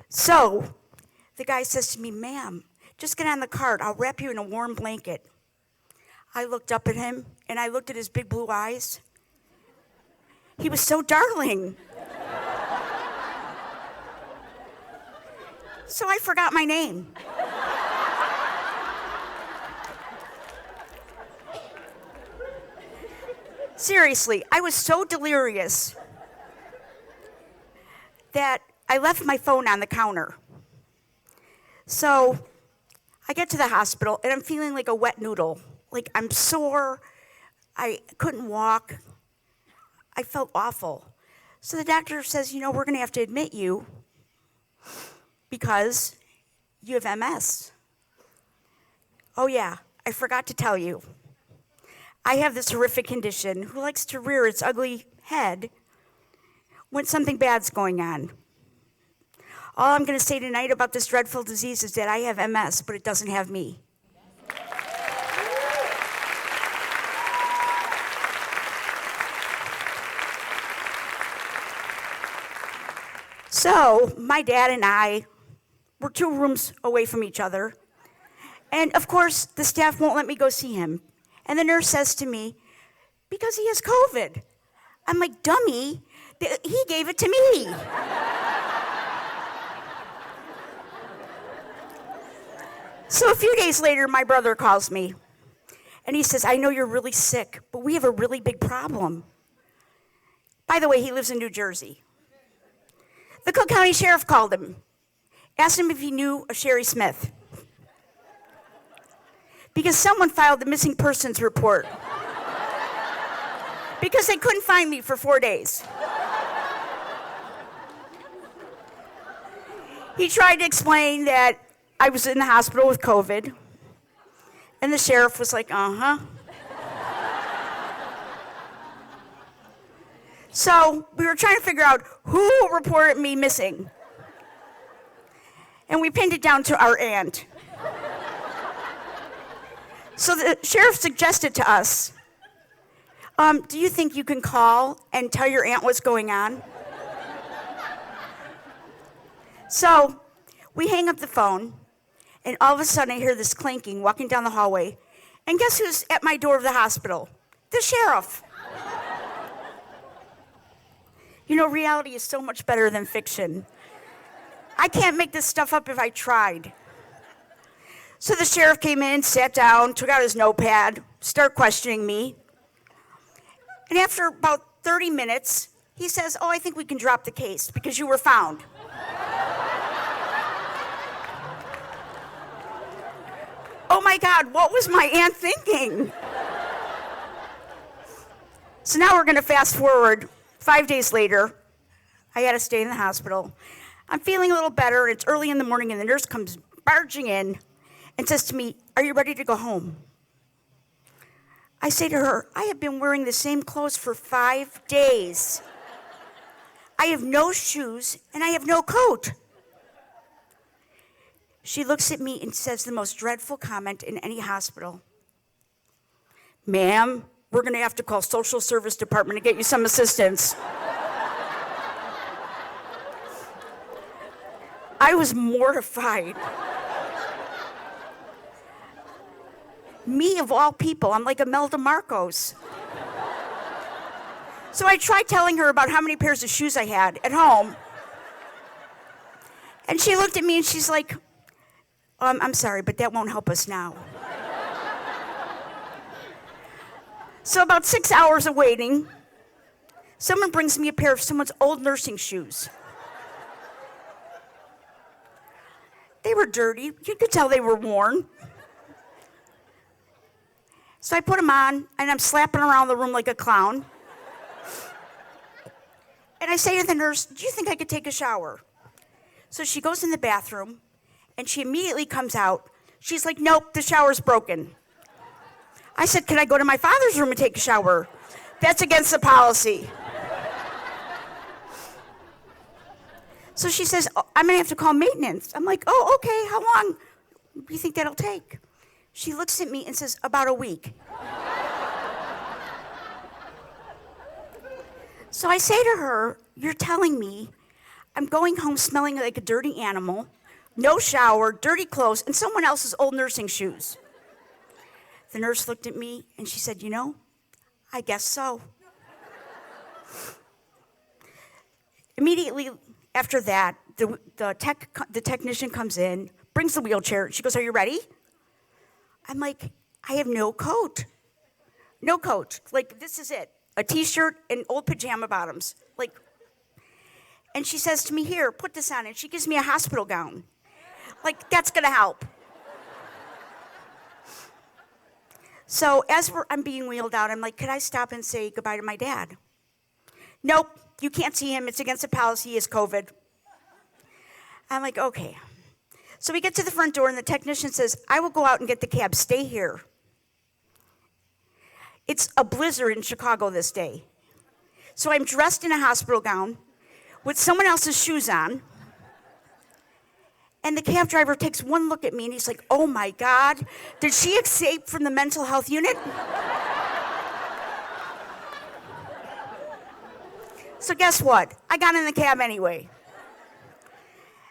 So the guy says to me, "Ma'am, just get on the cart. I'll wrap you in a warm blanket." I looked up at him, and I looked at his big blue eyes. He was so darling. So I forgot my name. Seriously, I was so delirious that I left my phone on the counter. So I get to the hospital, and I'm feeling like a wet noodle. Like, I'm sore. I couldn't walk. I felt awful. So the doctor says, "You know, we're going to have to admit you because you have MS. Oh, yeah, I forgot to tell you. I have this horrific condition who likes to rear its ugly head when something bad's going on. All I'm going to say tonight about this dreadful disease is that I have MS, but it doesn't have me." So my dad and I were 2 rooms away from each other. And of course, the staff won't let me go see him. And the nurse says to me, "Because he has COVID." I'm like, "Dummy, he gave it to me." So a few days later, my brother calls me. And he says, "I know you're really sick, but we have a really big problem." By the way, he lives in New Jersey. The Cook County Sheriff called him, asked him if he knew a Sheri Smith, because someone filed the missing persons report because they couldn't find me for 4 days. He tried to explain that I was in the hospital with COVID, and the sheriff was like, "Uh-huh." So we were trying to figure out who reported me missing. And we pinned it down to our aunt. So the sheriff suggested to us, "Do you think you can call and tell your aunt what's going on?" So we hang up the phone, and all of a sudden I hear this clanking walking down the hallway. And guess who's at my door of the hospital? The sheriff. You know, reality is so much better than fiction. I can't make this stuff up if I tried. So the sheriff came in, sat down, took out his notepad, started questioning me. And after about 30 minutes, he says, "Oh, I think we can drop the case because you were found." Oh my God, what was my aunt thinking? So now we're going to fast forward 5 days later. I had to stay in the hospital. I'm feeling a little better, and it's early in the morning, and the nurse comes barging in and says to me, "Are you ready to go home?" I say to her, "I have been wearing the same clothes for 5 days. I have no shoes, and I have no coat." She looks at me and says the most dreadful comment in any hospital. "Ma'am, we're going to have to call social service department to get you some assistance." I was mortified. Me, of all people, I'm like Imelda Marcos. So I tried telling her about how many pairs of shoes I had at home. And she looked at me and she's like, I'm sorry, but that won't help us now." So about 6 hours of waiting, someone brings me a pair of someone's old nursing shoes. They were dirty. You could tell they were worn. So I put them on, and I'm slapping around the room like a clown. And I say to the nurse, "Do you think I could take a shower?" So she goes in the bathroom, and she immediately comes out. She's like, "Nope, the shower's broken." I said, "Can I go to my father's room and take a shower?" "That's against the policy." So she says, oh, I'm gonna have to call maintenance. I'm like, oh, okay, how long do you think that'll take? She looks at me and says, about a week. So I say to her, you're telling me I'm going home smelling like a dirty animal, no shower, dirty clothes, and someone else's old nursing shoes. The nurse looked at me and she said, you know, I guess so. Immediately after that, the technician comes in, brings the wheelchair. She goes, are you ready? I'm like, I have no coat. No coat. Like, this is it. A t-shirt and old pajama bottoms. Like, and she says to me, here, put this on. And she gives me a hospital gown. Like, that's gonna help. So as I'm being wheeled out, I'm like, could I stop and say goodbye to my dad? Nope, you can't see him. It's against the policy. He has COVID. I'm like, okay. So we get to the front door, and the technician says, I will go out and get the cab. Stay here. It's a blizzard in Chicago this day. So I'm dressed in a hospital gown with someone else's shoes on. And the cab driver takes one look at me, and he's like, oh my God, did she escape from the mental health unit? So guess what? I got in the cab anyway.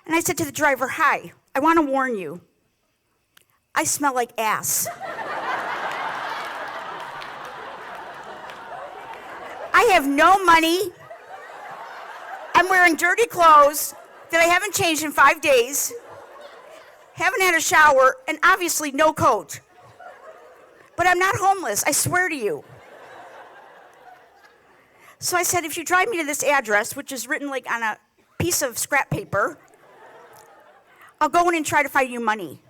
And I said to the driver, hi, I want to warn you. I smell like ass. I have no money. I'm wearing dirty clothes that I haven't changed in 5 days, haven't had a shower, and obviously no coat. But I'm not homeless, I swear to you. So I said, if you drive me to this address, which is written like on a piece of scrap paper, I'll go in and try to find you money.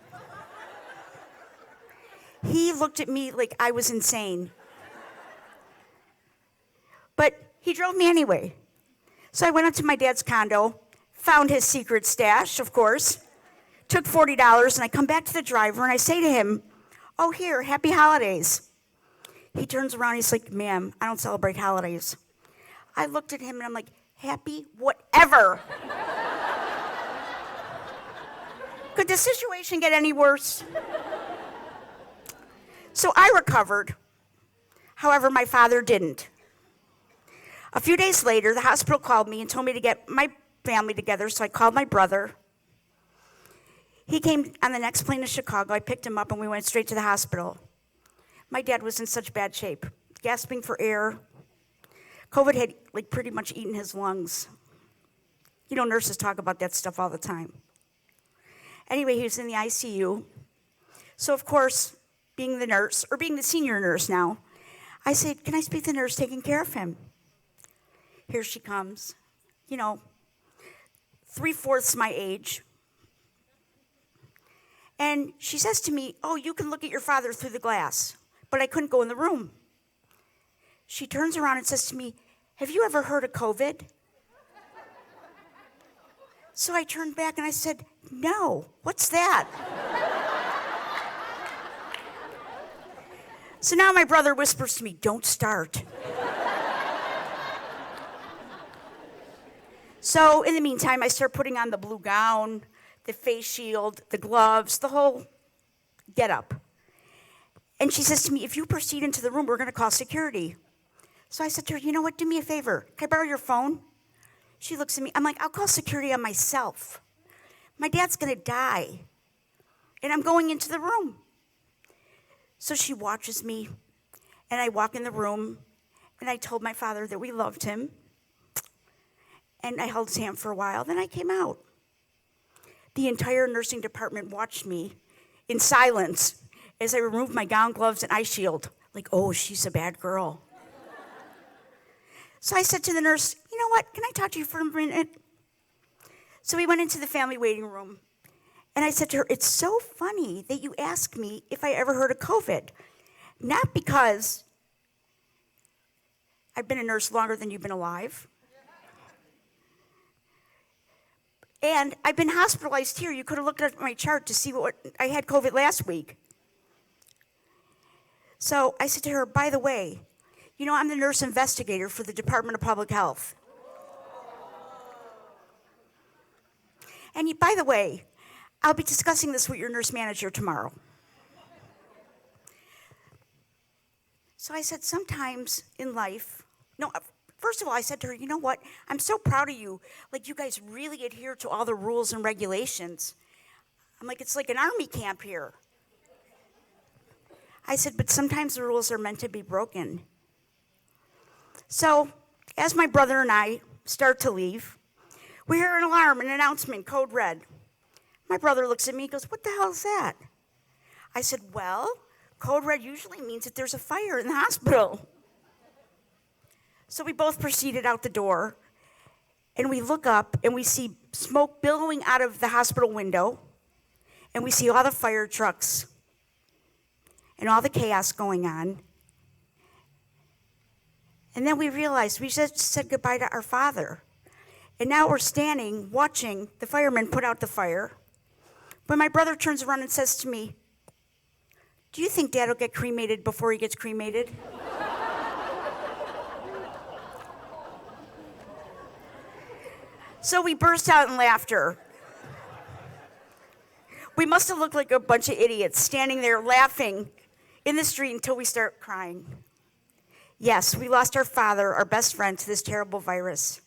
He looked at me like I was insane. But he drove me anyway. So I went up to my dad's condo, found his secret stash, of course, took $40, and I come back to the driver and I say to him, oh, here, happy holidays. He turns around, he's like, ma'am, I don't celebrate holidays. I looked at him and I'm like, happy whatever. Could the situation get any worse? So I recovered. However, my father didn't. A few days later, the hospital called me and told me to get my family together, so I called my brother. He came on the next plane to Chicago. I picked him up and we went straight to the hospital. My dad was in such bad shape, gasping for air. COVID had like pretty much eaten his lungs. You know, nurses talk about that stuff all the time. Anyway, he was in the ICU. So of course, being the nurse, or being the senior nurse now, I said, can I speak to the nurse taking care of him? Here she comes, you know, 3/4 my age. And she says to me, oh, you can look at your father through the glass, but I couldn't go in the room. She turns around and says to me, have you ever heard of COVID? So I turned back and I said, no, what's that? So now my brother whispers to me, don't start. So in the meantime, I start putting on the blue gown, the face shield, the gloves, the whole getup. And she says to me, if you proceed into the room, we're going to call security. So I said to her, you know what, do me a favor. Can I borrow your phone? She looks at me. I'm like, I'll call security on myself. My dad's going to die. And I'm going into the room. So she watches me, and I walk in the room, and I told my father that we loved him. And I held his hand for a while, then I came out. The entire nursing department watched me in silence as I removed my gown, gloves, and eye shield. Like, oh, she's a bad girl. So I said to the nurse, you know what, can I talk to you for a minute? So we went into the family waiting room. And I said to her, it's so funny that you ask me if I ever heard of COVID. Not because I've been a nurse longer than you've been alive. And I've been hospitalized here. You could have looked at my chart to see what I had COVID last week. So I said to her, by the way, you know, I'm the nurse investigator for the Department of Public Health. And by the way, I'll be discussing this with your nurse manager tomorrow. So I said, sometimes in life, no, first of all, I said to her, you know what? I'm so proud of you. Like, you guys really adhere to all the rules and regulations. I'm like, it's like an army camp here. I said, but sometimes the rules are meant to be broken. So, as my brother and I start to leave, we hear an alarm, an announcement, code red. My brother looks at me and goes, what the hell is that? I said, well, code red usually means that there's a fire in the hospital. So we both proceeded out the door, and we look up, and we see smoke billowing out of the hospital window, and we see all the fire trucks and all the chaos going on. And then we realized we just said goodbye to our father. And now we're standing, watching the firemen put out the fire. But my brother turns around and says to me, do you think Dad will get cremated before he gets cremated? So we burst out in laughter. We must have looked like a bunch of idiots standing there laughing in the street until we start crying. Yes, we lost our father, our best friend, to this terrible virus.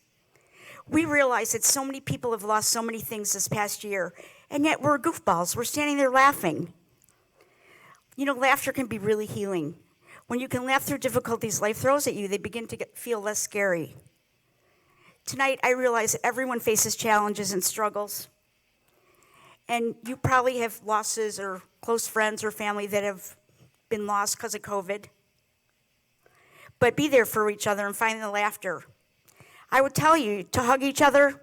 We realize that so many people have lost so many things this past year, and yet we're goofballs. We're standing there laughing. You know, laughter can be really healing. When you can laugh through difficulties life throws at you, they begin to feel less scary. Tonight, I realize that everyone faces challenges and struggles. And you probably have losses or close friends or family that have been lost because of COVID. But be there for each other and find the laughter. I would tell you to hug each other,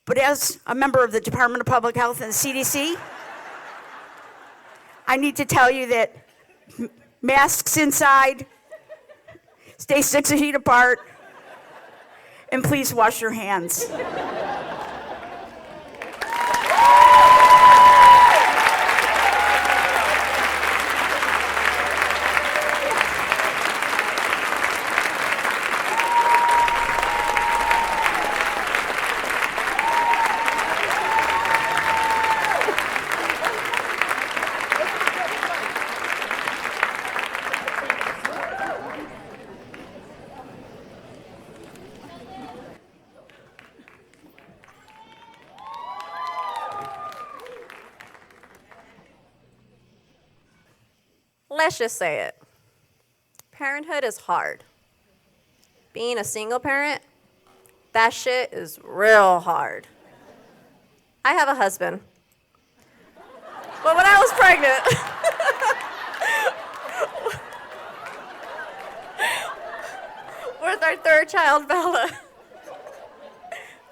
but as a member of the Department of Public Health and the CDC, I need to tell you that masks inside, stay 6 feet apart, and please wash your hands. Let's just say it. Parenthood is hard. Being a single parent, that shit is real hard. I have a husband. But when I was pregnant, with our third child, Bella,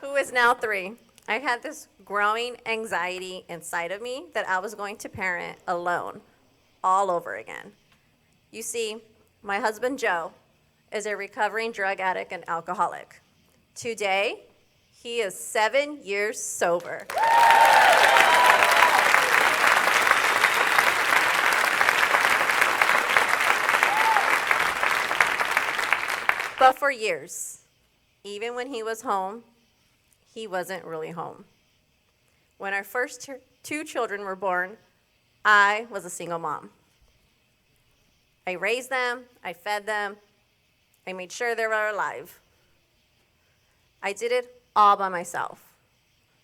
who is now 3, I had this growing anxiety inside of me that I was going to parent alone all over again. You see, my husband, Joe, is a recovering drug addict and alcoholic. Today, he is 7 years sober. But for years, even when he was home, he wasn't really home. When our first 2 children were born, I was a single mom. I raised them, I fed them, I made sure they were alive. I did it all by myself.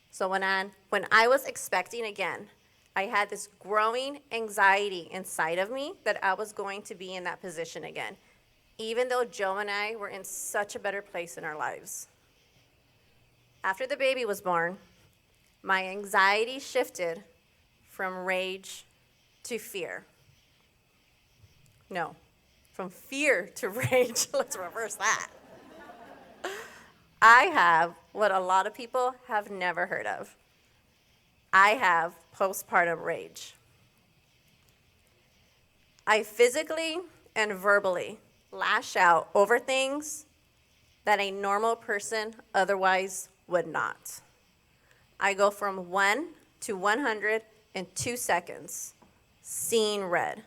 So when I was expecting again, I had this growing anxiety inside of me that I was going to be in that position again, even though Joe and I were in such a better place in our lives. After the baby was born, my anxiety shifted from rage to fear. No, from fear to rage. Let's reverse that. I have what a lot of people have never heard of. I have postpartum rage. I physically and verbally lash out over things that a normal person otherwise would not. I go from 1 to 100 in 2 seconds, seeing red.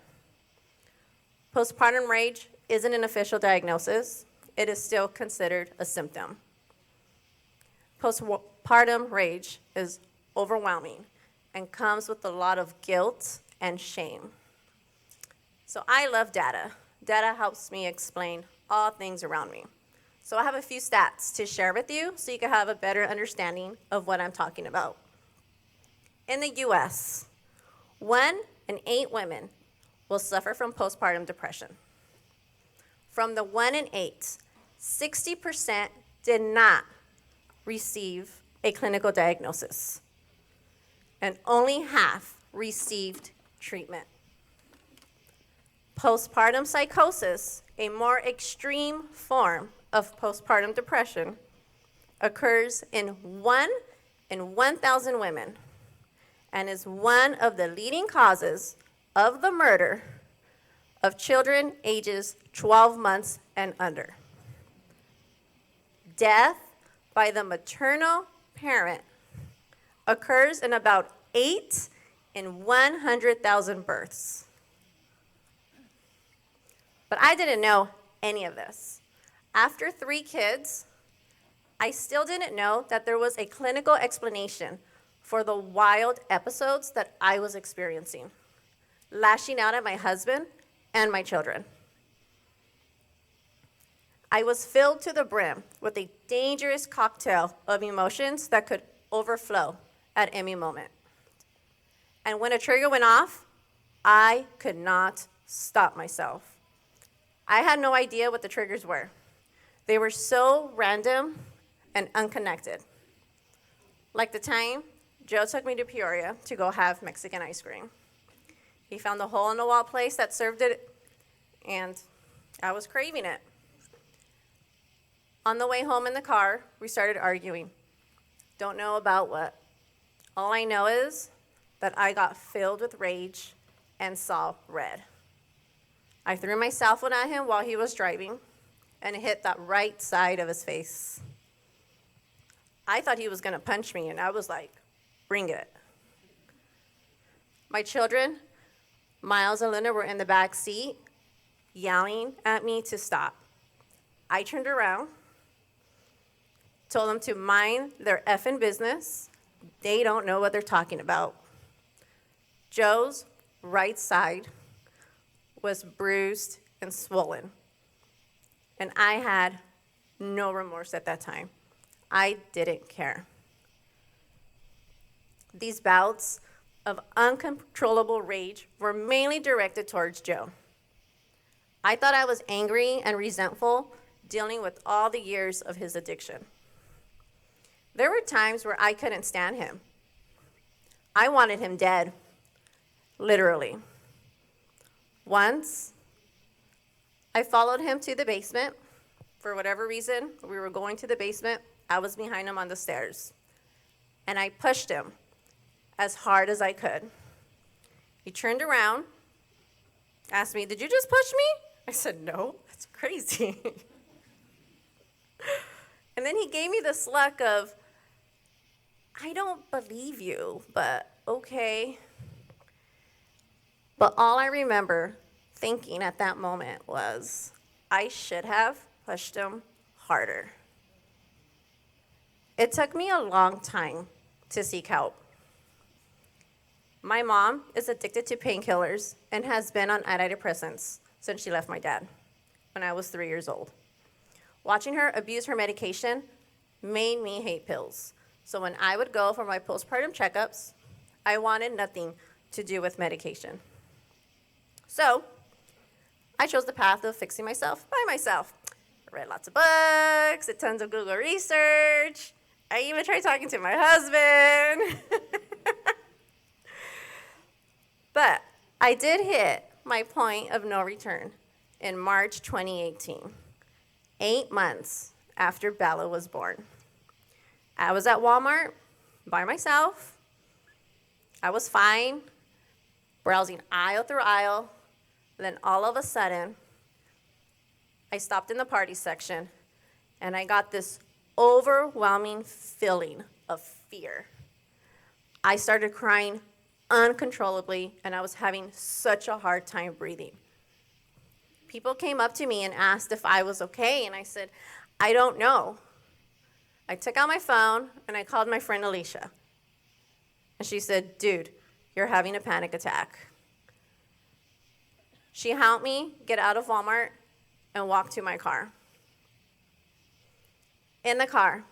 Postpartum rage isn't an official diagnosis. It is still considered a symptom. Postpartum rage is overwhelming and comes with a lot of guilt and shame. So I love data. Data helps me explain all things around me. So I have a few stats to share with you so you can have a better understanding of what I'm talking about. In the US, 1 in 8 women will suffer from postpartum depression. From the 1 in 8, 60% did not receive a clinical diagnosis, and only half received treatment. Postpartum psychosis, a more extreme form of postpartum depression, occurs in 1 in 1,000 women and is one of the leading causes of the murder of children ages 12 months and under. Death by the maternal parent occurs in about 8 in 100,000 births. But I didn't know any of this. After 3 kids, I still didn't know that there was a clinical explanation for the wild episodes that I was experiencing, lashing out at my husband and my children. I was filled to the brim with a dangerous cocktail of emotions that could overflow at any moment. And when a trigger went off, I could not stop myself. I had no idea what the triggers were. They were so random and unconnected. Like the time Joe took me to Peoria to go have Mexican ice cream. He found a hole-in-the-wall place that served it, and I was craving it. On the way home in the car, we started arguing. Don't know about what. All I know is that I got filled with rage and saw red. I threw my cell phone at him while he was driving, and it hit that right side of his face. I thought he was going to punch me, and I was like, bring it. My children, Miles and Linda, were in the back seat, yelling at me to stop. I turned around, told them to mind their effing business. They don't know what they're talking about. Joe's right side was bruised and swollen, and I had no remorse at that time. I didn't care. These bouts of uncontrollable rage were mainly directed towards Joe. I thought I was angry and resentful, dealing with all the years of his addiction. There were times where I couldn't stand him. I wanted him dead, literally. Once, I followed him to the basement. For whatever reason, we were going to the basement. I was behind him on the stairs, and I pushed him as hard as I could. He turned around, asked me, "Did you just push me?" I said, "No, that's crazy." And then he gave me this look of, "I don't believe you, but okay." But all I remember thinking at that moment was, I should have pushed him harder. It took me a long time to seek help. My mom is addicted to painkillers and has been on antidepressants since she left my dad when I was 3 years old. Watching her abuse her medication made me hate pills. So when I would go for my postpartum checkups, I wanted nothing to do with medication. So I chose the path of fixing myself by myself. I read lots of books, did tons of Google research. I even tried talking to my husband. But I did hit my point of no return in March 2018, 8 months after Bella was born. I was at Walmart by myself. I was fine, browsing aisle through aisle. Then all of a sudden, I stopped in the party section, and I got this overwhelming feeling of fear. I started crying uncontrollably, and I was having such a hard time breathing. People came up to me and asked if I was okay, and I said, I don't know. I took out my phone, and I called my friend Alicia. and she said, "Dude, you're having a panic attack." She helped me get out of Walmart and walk to my car. In the car,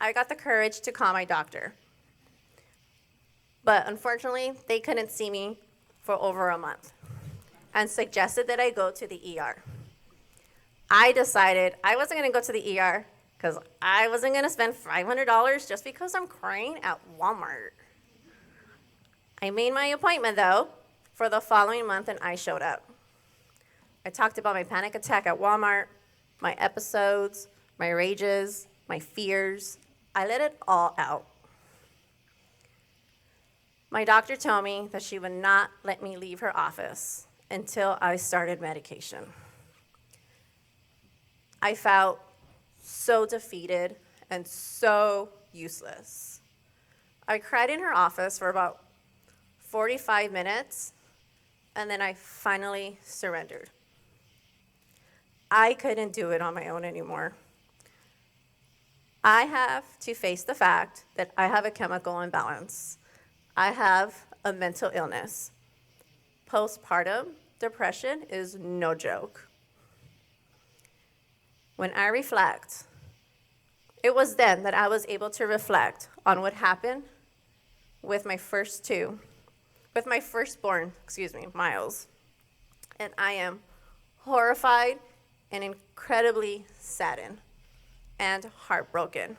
I got the courage to call my doctor. But unfortunately, they couldn't see me for over a month and suggested that I go to the ER. I decided I wasn't going to go to the ER because I wasn't going to spend $500 just because I'm crying at Walmart. I made my appointment, though, for the following month, and I showed up. I talked about my panic attack at Walmart, my episodes, my rages, my fears. I let it all out. My doctor told me that she would not let me leave her office until I started medication. I felt so defeated and so useless. I cried in her office for about 45 minutes, and then I finally surrendered. I couldn't do it on my own anymore. I have to face the fact that I have a chemical imbalance. I have a mental illness. Postpartum depression is no joke. When I reflect, it was then that I was able to reflect on what happened with my firstborn, Miles. And I am horrified and incredibly saddened and heartbroken.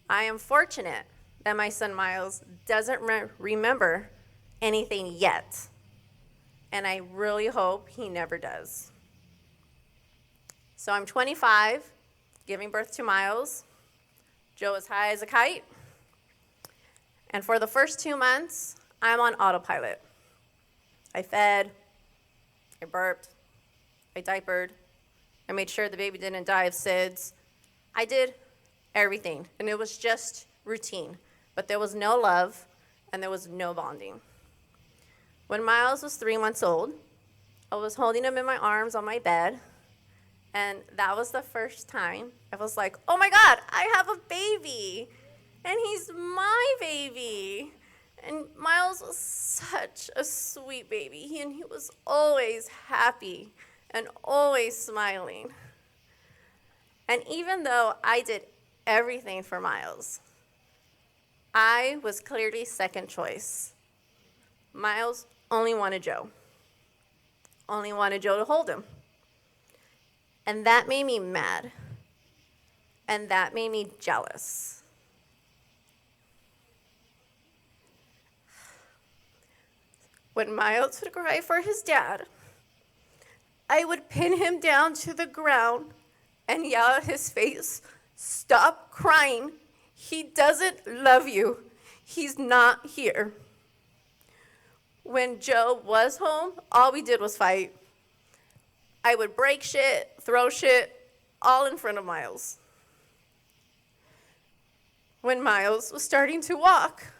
I am fortunate that my son Miles doesn't remember anything yet, and I really hope he never does. So I'm 25, giving birth to Miles. Joe is high as a kite, and for the first 2 months, I'm on autopilot. I fed, I burped, I diapered, I made sure the baby didn't die of SIDS. I did everything, and it was just routine. But there was no love, and there was no bonding. When Miles was 3 months old, I was holding him in my arms on my bed, and that was the first time I was like, oh my God, I have a baby, and he's my baby. And Miles was such a sweet baby, and he was always happy and always smiling. And even though I did everything for Miles, I was clearly second choice. Miles only wanted Joe. Only wanted Joe to hold him. And that made me mad. And that made me jealous. When Miles would cry for his dad, I would pin him down to the ground and yell at his face, "Stop crying. He doesn't love you. He's not here." When Joe was home, all we did was fight. I would break shit, throw shit, all in front of Miles. When Miles was starting to walk,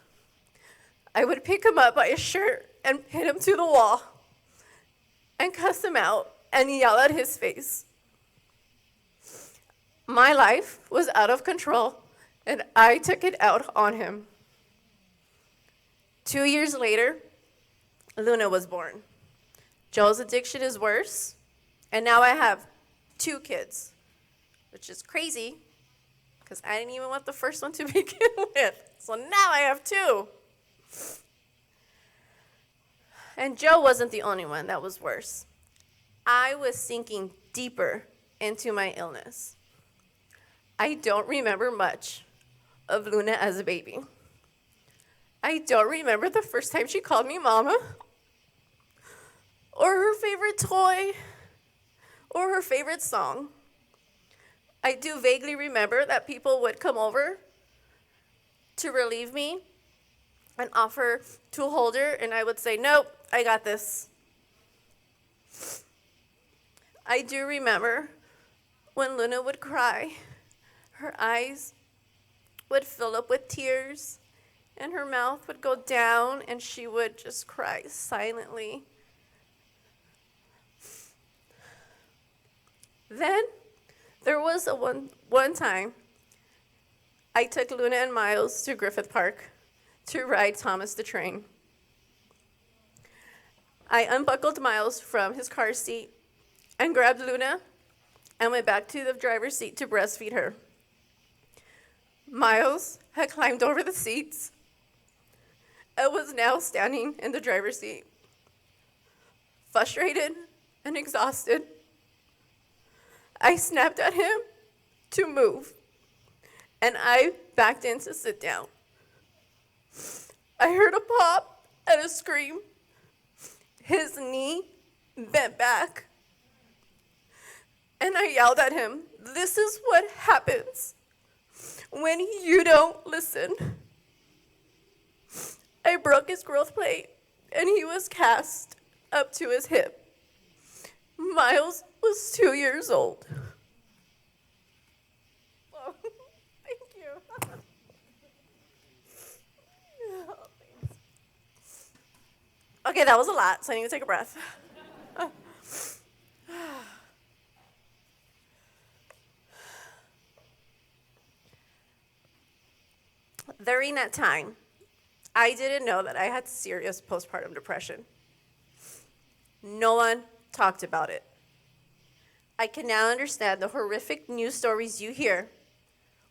I would pick him up by his shirt and pin him to the wall and cuss him out and yell at his face. My life was out of control, and I took it out on him. 2 years later, Luna was born. Joe's addiction is worse, and now I have 2 kids, which is crazy, because I didn't even want the first one to begin with. So now I have 2. And Joe wasn't the only one that was worse. I was sinking deeper into my illness. I don't remember much of Luna as a baby. I don't remember the first time she called me mama, or her favorite toy, or her favorite song. I do vaguely remember that people would come over to relieve me and offer to hold her, and I would say, nope, I got this. I do remember when Luna would cry, her eyes would fill up with tears, and her mouth would go down, and she would just cry silently. Then there was one time I took Luna and Miles to Griffith Park to ride Thomas the train. I unbuckled Miles from his car seat and grabbed Luna and went back to the driver's seat to breastfeed her. Miles had climbed over the seats and was now standing in the driver's seat, frustrated and exhausted. I snapped at him to move, and I backed in to sit down. I heard a pop and a scream. His knee bent back, and I yelled at him, "This is what happens when you don't listen." I broke his growth plate, and he was cast up to his hip. Miles was 2 years old. Oh, thank you. Oh, thanks. Okay, that was a lot, so I need to take a breath. During that time, I didn't know that I had serious postpartum depression. No one talked about it. I can now understand the horrific news stories you hear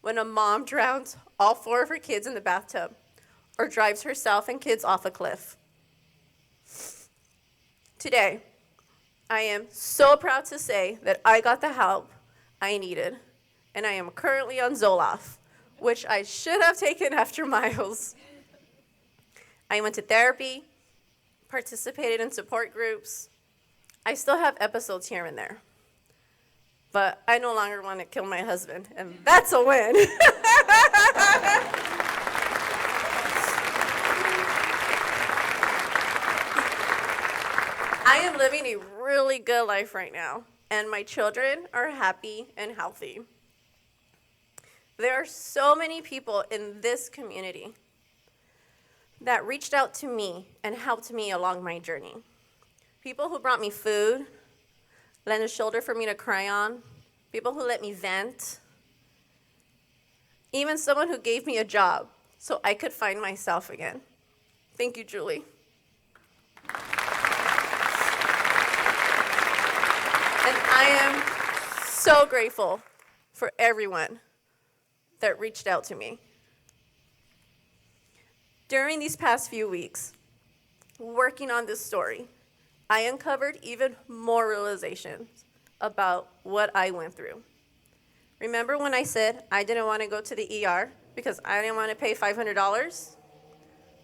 when a mom drowns all 4 of her kids in the bathtub or drives herself and kids off a cliff. Today, I am so proud to say that I got the help I needed, and I am currently on Zoloft, which I should have taken after Miles. I went to therapy, participated in support groups. I still have episodes here and there, but I no longer want to kill my husband, and that's a win. I am living a really good life right now, and my children are happy and healthy. There are so many people in this community that reached out to me and helped me along my journey. People who brought me food, lent a shoulder for me to cry on, people who let me vent, even someone who gave me a job so I could find myself again. Thank you, Julie. And I am so grateful for everyone that reached out to me. During these past few weeks, working on this story, I uncovered even more realizations about what I went through. Remember when I said I didn't want to go to the ER because I didn't want to pay $500?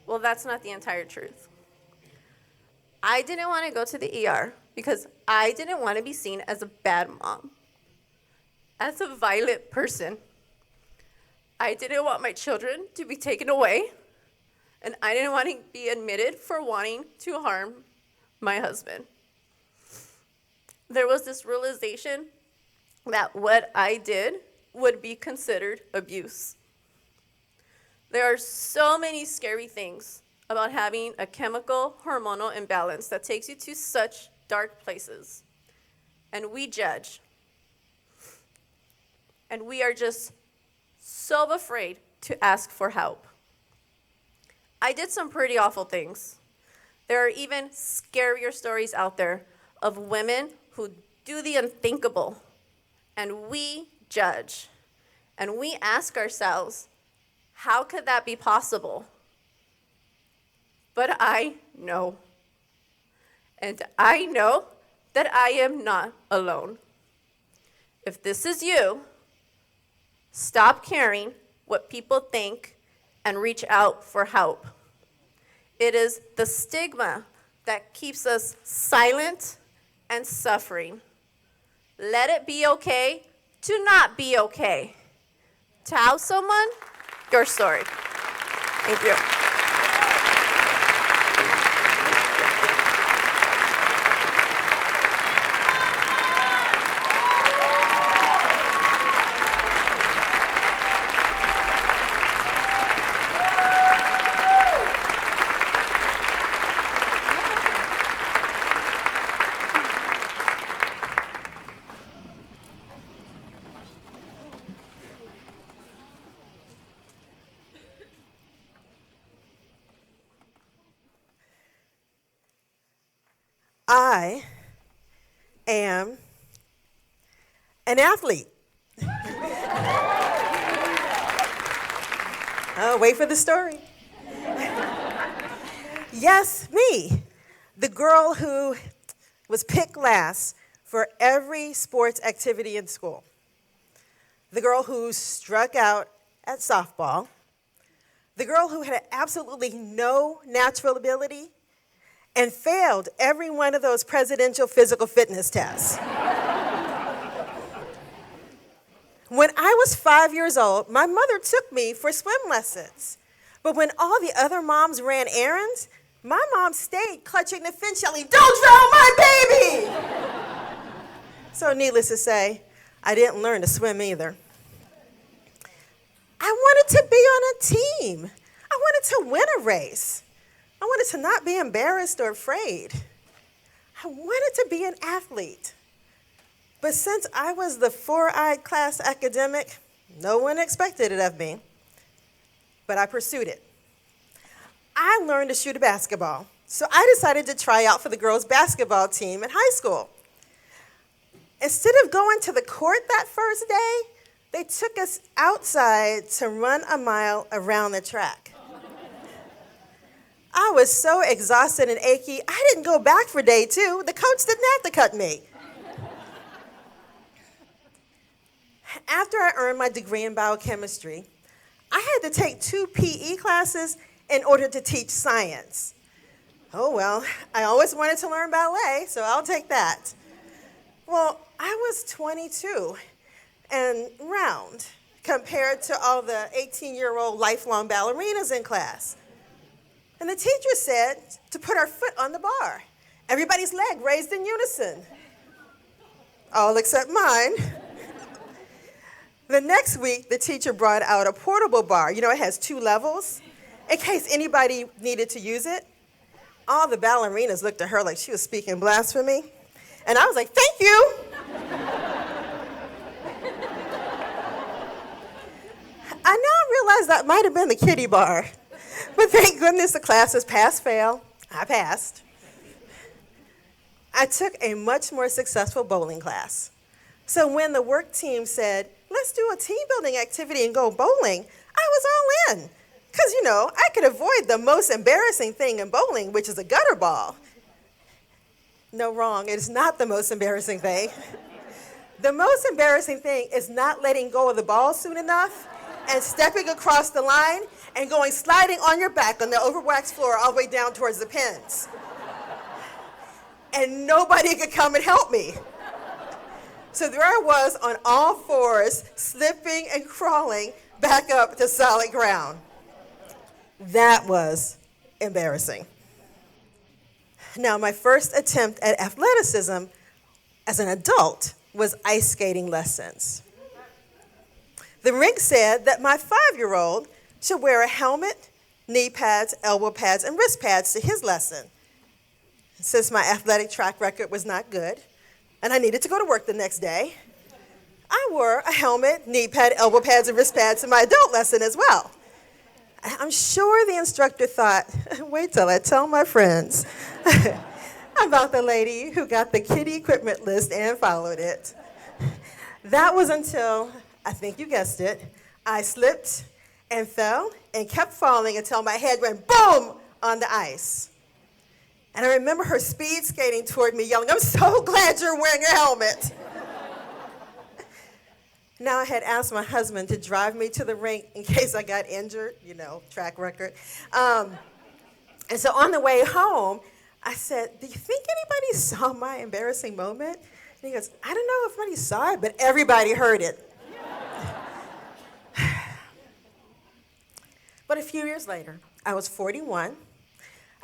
Well, that's not the entire truth. I didn't want to go to the ER because I didn't want to be seen as a bad mom, as a violent person. I didn't want my children to be taken away, and I didn't want to be admitted for wanting to harm my husband. There was this realization that what I did would be considered abuse. There are so many scary things about having a chemical hormonal imbalance that takes you to such dark places, and we judge. And we are just so afraid to ask for help. I did some pretty awful things. There are even scarier stories out there of women who do the unthinkable, and we judge. And we ask ourselves, how could that be possible? But I know. And I know that I am not alone. If this is you, stop caring what people think and reach out for help. It is the stigma that keeps us silent and suffering. Let it be okay to not be okay. Tell someone your story. Thank you. I am an athlete. Oh, wait for the story. Yes, me, the girl who was picked last for every sports activity in school. The girl who struck out at softball. The girl who had absolutely no natural ability and failed every one of those presidential physical fitness tests. When I was 5 years old, my mother took me for swim lessons. But when all the other moms ran errands, my mom stayed clutching the fence yelling, "Don't drown my baby!" So needless to say, I didn't learn to swim either. I wanted to be on a team. I wanted to win a race. I wanted to not be embarrassed or afraid. I wanted to be an athlete. But since I was the four-eyed class academic, no one expected it of me. But I pursued it. I learned to shoot a basketball, so I decided to try out for the girls' basketball team in high school. Instead of going to the court that first day, they took us outside to run a mile around the track. I was so exhausted and achy, I didn't go back for day 2. The coach didn't have to cut me. After I earned my degree in biochemistry, I had to take 2 PE classes in order to teach science. Oh well, I always wanted to learn ballet, so I'll take that. Well, I was 22 and round compared to all the 18-year-old lifelong ballerinas in class. And the teacher said to put our foot on the bar. Everybody's leg raised in unison. All except mine. The next week, the teacher brought out a portable bar. You know, it has 2 levels in case anybody needed to use it. All the ballerinas looked at her like she was speaking blasphemy. And I was like, "Thank you." I now realize that might have been the kiddie bar. But thank goodness the class was pass-fail. I passed. I took a much more successful bowling class. So when the work team said, "Let's do a team building activity and go bowling," I was all in. Because, you know, I could avoid the most embarrassing thing in bowling, which is a gutter ball. No, wrong. It is not the most embarrassing thing. The most embarrassing thing is not letting go of the ball soon enough and stepping across the line and going sliding on your back on the overwaxed floor all the way down towards the pins. And nobody could come and help me. So there I was on all fours, slipping and crawling back up to solid ground. That was embarrassing. Now, my first attempt at athleticism as an adult was ice skating lessons. The rink said that my 5-year-old should wear a helmet, knee pads, elbow pads, and wrist pads to his lesson. Since my athletic track record was not good, and I needed to go to work the next day, I wore a helmet, knee pad, elbow pads, and wrist pads to my adult lesson as well. I'm sure the instructor thought, "Wait till I tell my friends about the lady who got the kiddie equipment list and followed it." That was until, I think you guessed it, I slipped and fell and kept falling until my head went boom on the ice. And I remember her speed skating toward me, yelling, "I'm so glad you're wearing a helmet." Now I had asked my husband to drive me to the rink in case I got injured, you know, track record. And so on the way home, I said, "Do you think anybody saw my embarrassing moment?" And he goes, "I don't know if anybody saw it, but everybody heard it." But a few years later, I was 41,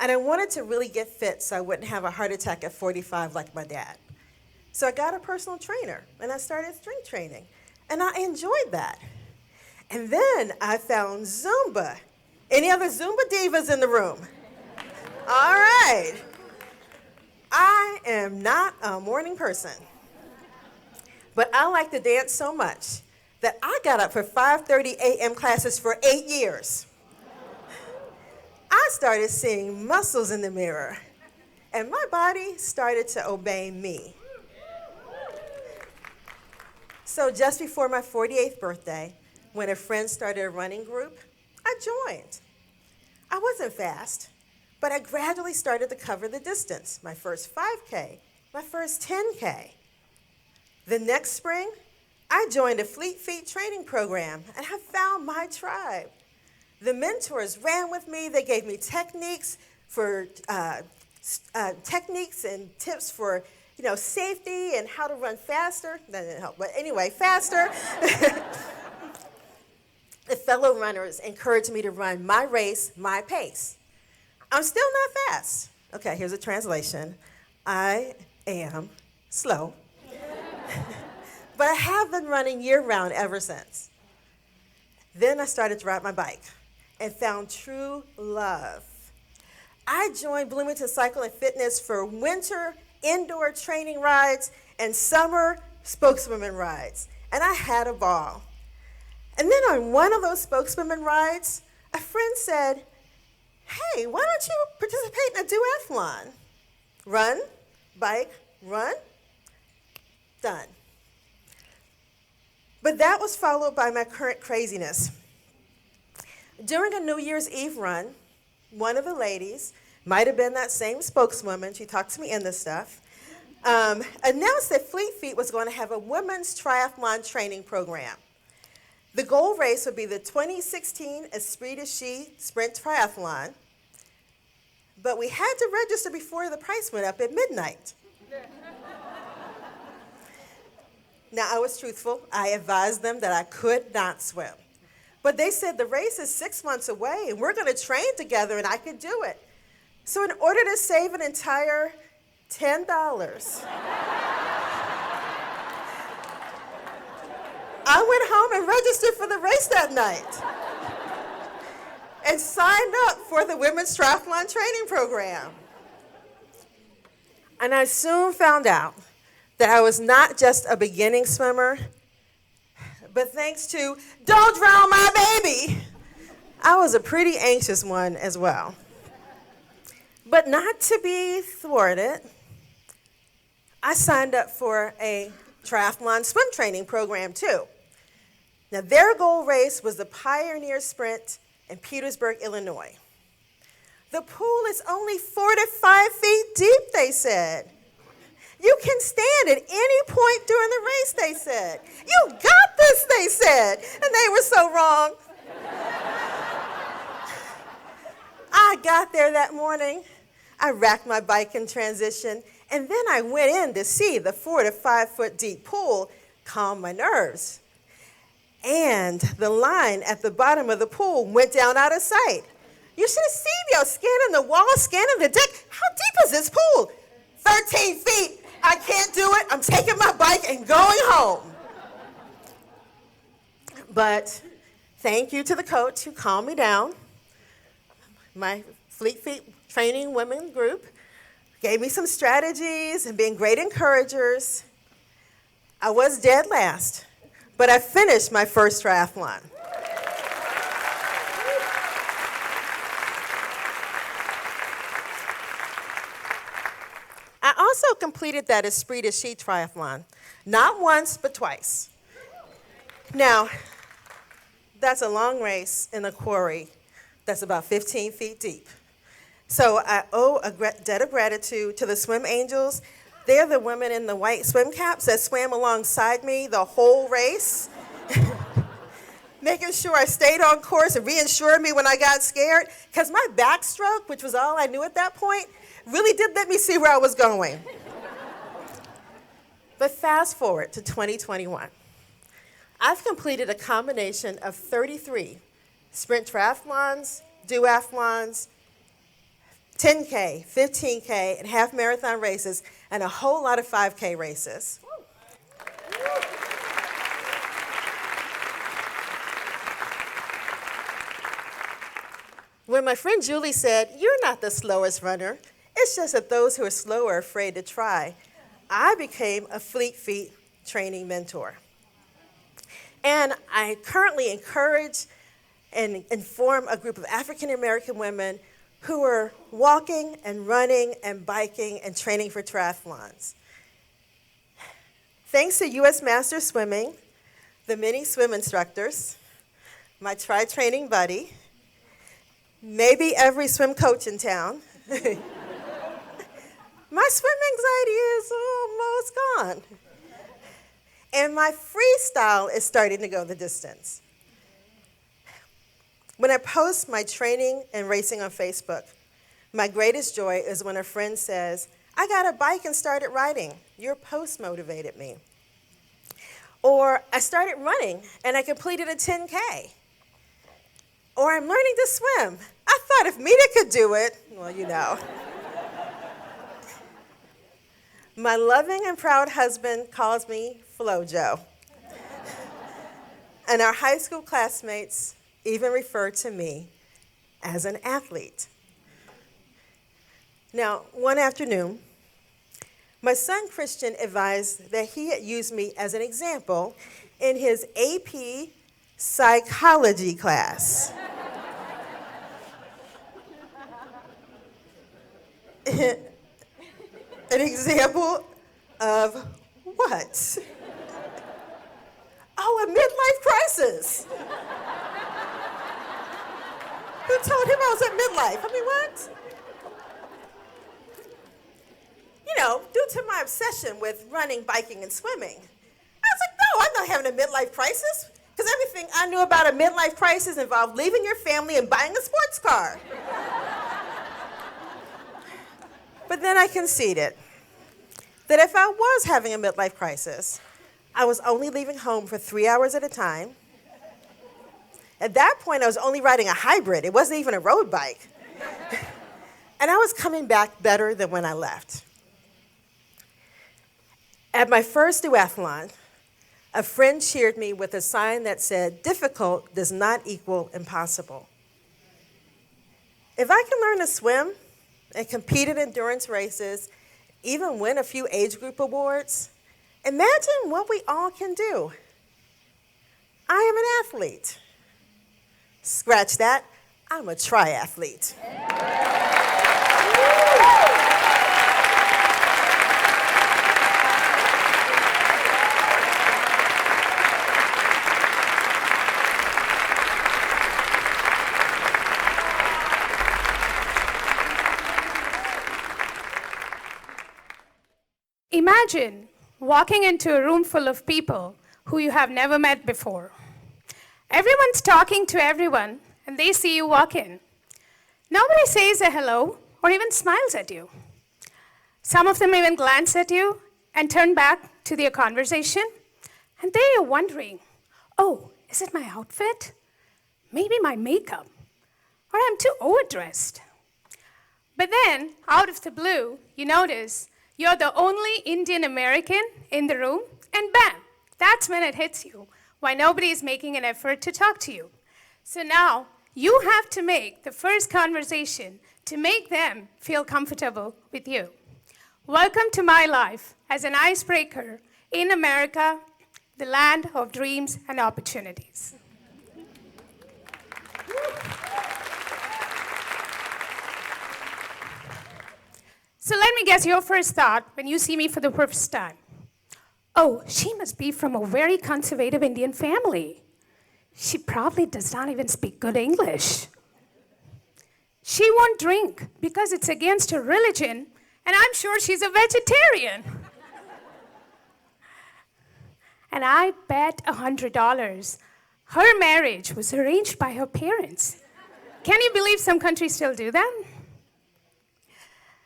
and I wanted to really get fit so I wouldn't have a heart attack at 45 like my dad. So I got a personal trainer, and I started strength training. And I enjoyed that. And then I found Zumba. Any other Zumba divas in the room? All right. I am not a morning person. But I like to dance so much that I got up for 5:30 a.m. classes for 8 years. I started seeing muscles in the mirror. and my body started to obey me. So just before my 48th birthday, when a friend started a running group, I joined. I wasn't fast, but I gradually started to cover the distance. My first 5K, my first 10K. The next spring, I joined a Fleet Feet training program, and I found my tribe. The mentors ran with me. They gave me techniques and tips for safety and how to run faster. That didn't help, but anyway, faster. The fellow runners encouraged me to run my race, my pace. I'm still not fast. Okay, here's a translation. I am slow. But I have been running year-round ever since. Then I started to ride my bike and found true love. I joined Bloomington Cycle and Fitness for winter indoor training rides and summer spokeswoman rides, and I had a ball. And then on one of those spokeswoman rides, a friend said, hey, why don't you participate in a duathlon? Run, bike, run, done. But that was followed by my current craziness. During a New Year's Eve run, one of the ladies, might have been that same spokeswoman, she talked to me in this stuff, announced that Fleet Feet was going to have a women's triathlon training program. The goal race would be the 2016 Esprit de Ski Sprint Triathlon, but we had to register before the price went up at midnight. Now, I was truthful. I advised them that I could not swim. But they said the race is 6 months away, and we're going to train together, and I could do it. So in order to save an entire $10, I went home and registered for the race that night and signed up for the Women's Triathlon Training Program. And I soon found out that I was not just a beginning swimmer, but thanks to Don't Drown My Baby, I was a pretty anxious one as well. But not to be thwarted, I signed up for a triathlon swim training program too. Now their goal race was the Pioneer Sprint in Petersburg, Illinois. The pool is only 4 to 5 feet deep, they said. You can stand at any point during the race, they said. You got this, they said. And they were so wrong. I got there that morning. I racked my bike in transition, and then I went in to see the 4 to 5 foot deep pool calm my nerves. And the line at the bottom of the pool went down out of sight. You should have seen me. I was scanning the wall, scanning the deck. How deep is this pool? 13 feet. I can't do it. I'm taking my bike and going home. But thank you to the coach who calmed me down. My Fleet Feet training women group gave me some strategies and being great encouragers. I was dead last, but I finished my first triathlon. I also completed that Esprit de Ski triathlon, not once, but twice. Now, that's a long race in a quarry that's about 15 feet deep. So I owe a debt of gratitude to the swim angels. They're the women in the white swim caps that swam alongside me the whole race, making sure I stayed on course and reassured me when I got scared, because my backstroke, which was all I knew at that point, really did let me see where I was going. But fast forward to 2021. I've completed a combination of 33 sprint triathlons, duathlons, 10K, 15K, and half marathon races, and a whole lot of 5K races. When my friend Julie said, "You're not the slowest runner, it's just that those who are slow are afraid to try," I became a Fleet Feet training mentor. And I currently encourage and inform a group of African American women who were walking and running and biking and training for triathlons. Thanks to U.S. Master Swimming, the many swim instructors, my tri-training buddy, maybe every swim coach in town, my swim anxiety is almost gone. And my freestyle is starting to go the distance. When I post my training and racing on Facebook, my greatest joy is when a friend says, I got a bike and started riding. Your post motivated me. Or I started running and I completed a 10K. Or I'm learning to swim. I thought if Mita could do it, well, you know. My loving and proud husband calls me FloJo. And our high school classmates even refer to me as an athlete. Now, one afternoon, my son Christian advised that he had used me as an example in his AP psychology class. An example of what? Oh, a midlife crisis. Who told him I was at midlife? I mean, what? You know, due to my obsession with running, biking, and swimming, I was like, no, I'm not having a midlife crisis, because everything I knew about a midlife crisis involved leaving your family and buying a sports car. But then I conceded that if I was having a midlife crisis, I was only leaving home for 3 hours at a time. At that point, I was only riding a hybrid. It wasn't even a road bike. And I was coming back better than when I left. At my first duathlon, a friend cheered me with a sign that said, difficult does not equal impossible. If I can learn to swim and compete in endurance races, even win a few age group awards, imagine what we all can do. I am an athlete. Scratch that, I'm a triathlete. Imagine walking into a room full of people who you have never met before. Everyone's talking to everyone, and they see you walk in. Nobody says a hello or even smiles at you. Some of them even glance at you and turn back to their conversation, and they are wondering, oh, is it my outfit? Maybe my makeup, or I'm too overdressed. But then, out of the blue, you notice you're the only Indian American in the room, and bam, that's when it hits you, why nobody is making an effort to talk to you. So now, you have to make the first conversation to make them feel comfortable with you. Welcome to my life as an icebreaker in America, the land of dreams and opportunities. So let me guess your first thought when you see me for the first time. Oh, she must be from a very conservative Indian family. She probably does not even speak good English. She won't drink because it's against her religion, and I'm sure she's a vegetarian. And I bet $100 her marriage was arranged by her parents. Can you believe some countries still do that?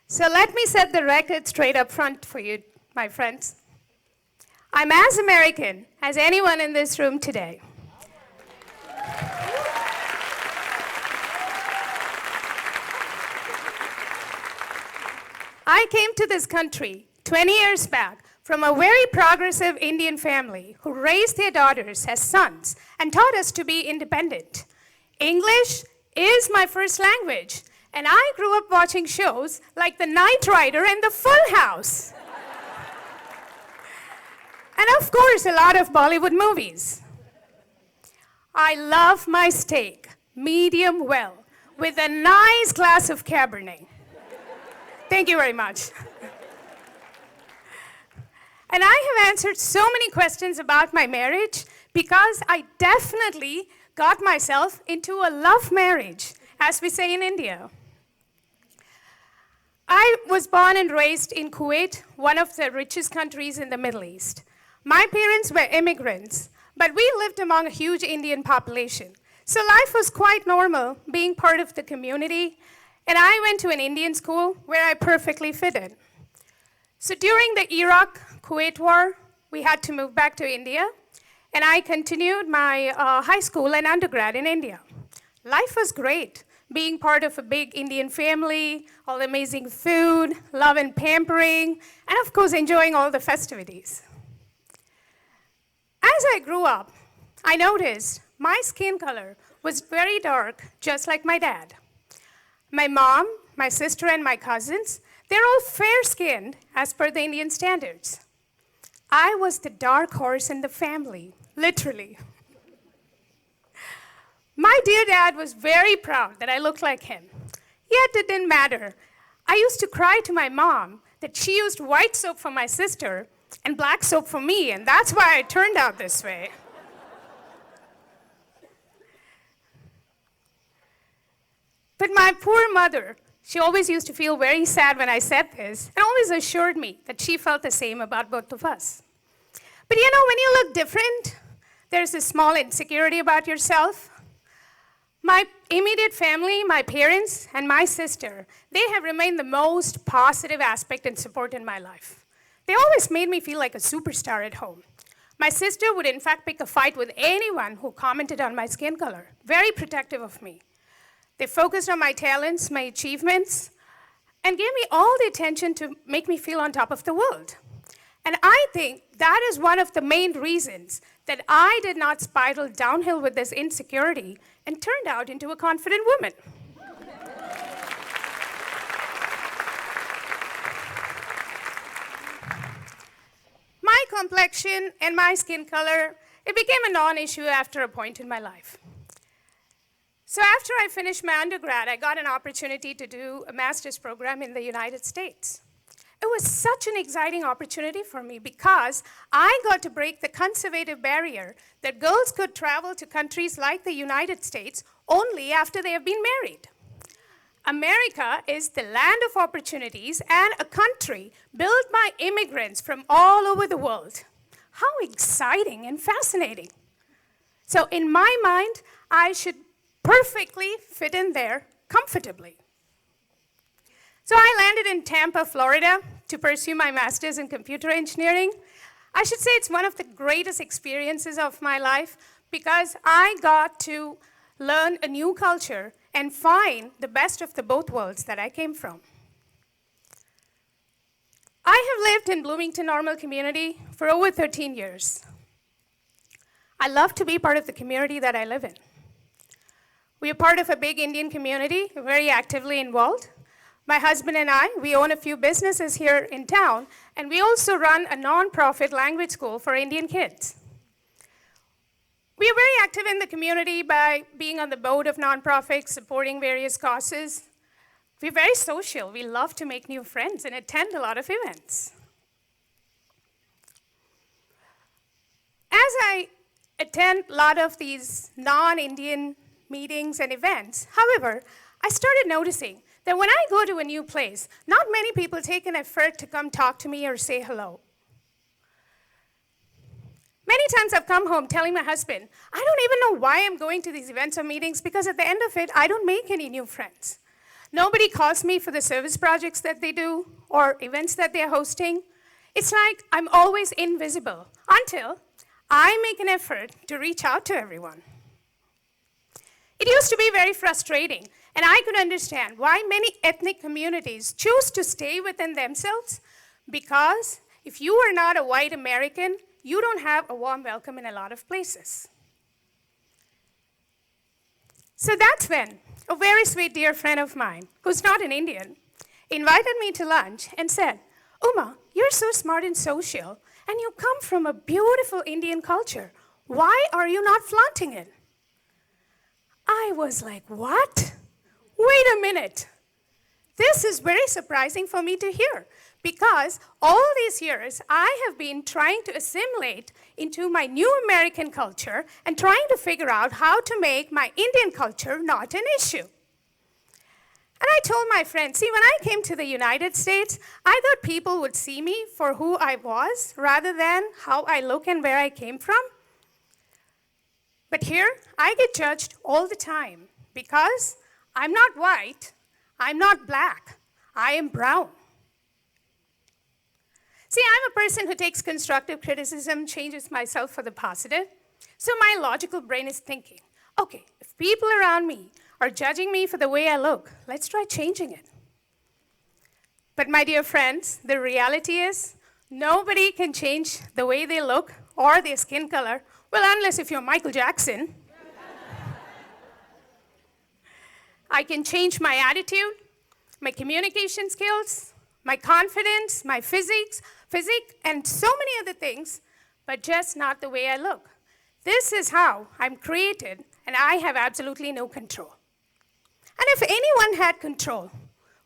So let me set the record straight up front for you, my friends. I'm as American as anyone in this room today. I came to this country 20 years back from a very progressive Indian family who raised their daughters as sons and taught us to be independent. English is my first language, and I grew up watching shows like The Knight Rider and The Full House. And of course, a lot of Bollywood movies. I love my steak medium well, with a nice glass of Cabernet. Thank you very much. And I have answered so many questions about my marriage because I definitely got myself into a love marriage, as we say in India. I was born and raised in Kuwait, one of the richest countries in the Middle East. My parents were immigrants, but we lived among a huge Indian population. So life was quite normal, being part of the community, and I went to an Indian school where I perfectly fit in. So during the Iraq-Kuwait war, we had to move back to India, and I continued my high school and undergrad in India. Life was great, being part of a big Indian family, all the amazing food, love and pampering, and of course enjoying all the festivities. As I grew up, I noticed my skin color was very dark, just like my dad. My mom, my sister, and my cousins, they're all fair-skinned as per the Indian standards. I was the dark horse in the family, literally. My dear dad was very proud that I looked like him, yet it didn't matter. I used to cry to my mom that she used white soap for my sister and black soap for me, and that's why I turned out this way. But my poor mother, she always used to feel very sad when I said this, and always assured me that she felt the same about both of us. But you know, when you look different, there's this small insecurity about yourself. My immediate family, my parents, and my sister, they have remained the most positive aspect and support in my life. They always made me feel like a superstar at home. My sister would in fact pick a fight with anyone who commented on my skin color, very protective of me. They focused on my talents, my achievements, and gave me all the attention to make me feel on top of the world. And I think that is one of the main reasons that I did not spiral downhill with this insecurity and turned out into a confident woman. My complexion and my skin color, it became a non-issue after a point in my life. So after I finished my undergrad, I got an opportunity to do a master's program in the United States. It was such an exciting opportunity for me because I got to break the conservative barrier that girls could travel to countries like the United States only after they have been married. America is the land of opportunities and a country built by immigrants from all over the world. How exciting and fascinating. So in my mind, I should perfectly fit in there comfortably. So I landed in Tampa, Florida to pursue my master's in computer engineering. I should say it's one of the greatest experiences of my life because I got to learn a new culture and find the best of the both worlds that I came from. I have lived in Bloomington-Normal community for over 13 years. I love to be part of the community that I live in. We are part of a big Indian community, very actively involved. My husband and I, we own a few businesses here in town, and we also run a nonprofit language school for Indian kids. We are very active in the community by being on the board of nonprofits, supporting various causes. We're very social. We love to make new friends and attend a lot of events. As I attend a lot of these non-Indian meetings and events, however, I started noticing that when I go to a new place, not many people take an effort to come talk to me or say hello. Many times I've come home telling my husband, I don't even know why I'm going to these events or meetings because at the end of it, I don't make any new friends. Nobody calls me for the service projects that they do or events that they're hosting. It's like I'm always invisible until I make an effort to reach out to everyone. It used to be very frustrating, and I could understand why many ethnic communities choose to stay within themselves because if you are not a white American, you don't have a warm welcome in a lot of places. So that's when a very sweet dear friend of mine, who's not an Indian, invited me to lunch and said, Uma, you're so smart and social, and you come from a beautiful Indian culture. Why are you not flaunting it? I was like, what? Wait a minute. This is very surprising for me to hear because all these years I have been trying to assimilate into my new American culture and trying to figure out how to make my Indian culture not an issue. And I told my friends, see, when I came to the United States, I thought people would see me for who I was rather than how I look and where I came from. But here, I get judged all the time because I'm not white, I'm not black, I am brown. See, I'm a person who takes constructive criticism, changes myself for the positive. So my logical brain is thinking, okay, if people around me are judging me for the way I look, let's try changing it. But my dear friends, the reality is nobody can change the way they look or their skin color, well, unless if you're Michael Jackson. I can change my attitude, my communication skills, my confidence, my physique, and so many other things, but just not the way I look. This is how I'm created, and I have absolutely no control. And if anyone had control,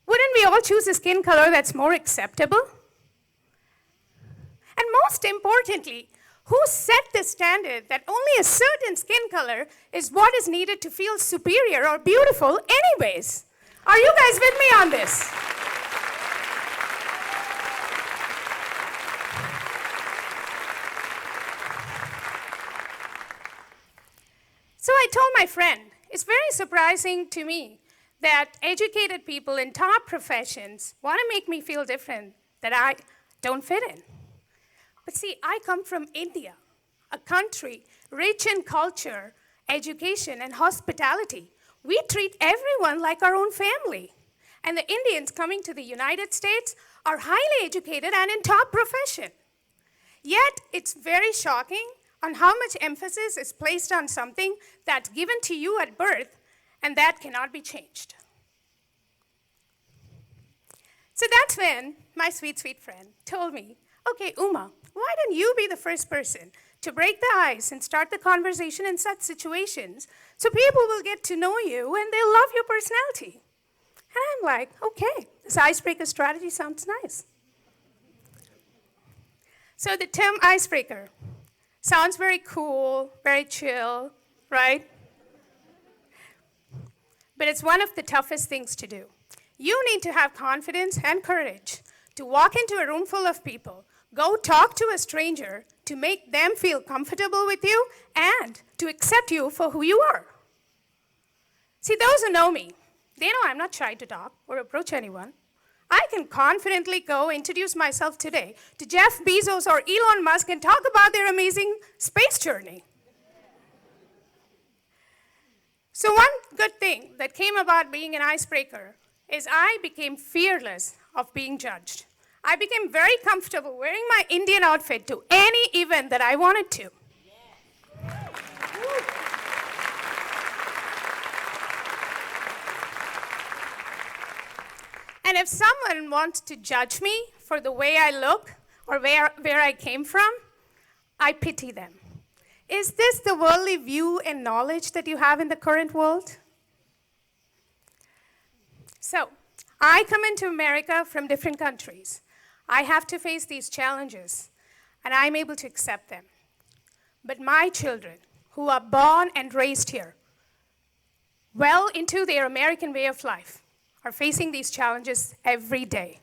wouldn't we all choose a skin color that's more acceptable? And most importantly, who set the standard that only a certain skin color is what is needed to feel superior or beautiful anyways? Are you guys with me on this? So I told my friend, it's very surprising to me that educated people in top professions want to make me feel different, that I don't fit in. But see, I come from India, a country rich in culture, education, and hospitality. We treat everyone like our own family. And the Indians coming to the United States are highly educated and in top profession. Yet, it's very shocking on how much emphasis is placed on something that's given to you at birth and that cannot be changed. So that's when my sweet, sweet friend told me, okay, Uma, why don't you be the first person to break the ice and start the conversation in such situations so people will get to know you and they'll love your personality? And I'm like, okay, this icebreaker strategy sounds nice. So the term icebreaker sounds very cool, very chill, right? But it's one of the toughest things to do. You need to have confidence and courage to walk into a room full of people, go talk to a stranger to make them feel comfortable with you and to accept you for who you are. See, those who know me, they know I'm not shy to talk or approach anyone. I can confidently go introduce myself today to Jeff Bezos or Elon Musk and talk about their amazing space journey. So one good thing that came about being an icebreaker is I became fearless of being judged. I became very comfortable wearing my Indian outfit to any event that I wanted to. And if someone wants to judge me for the way I look or where I came from, I pity them. Is this the worldly view and knowledge that you have in the current world? So, I come into America from different countries. I have to face these challenges, and I'm able to accept them. But my children, who are born and raised here, well into their American way of life, are facing these challenges every day.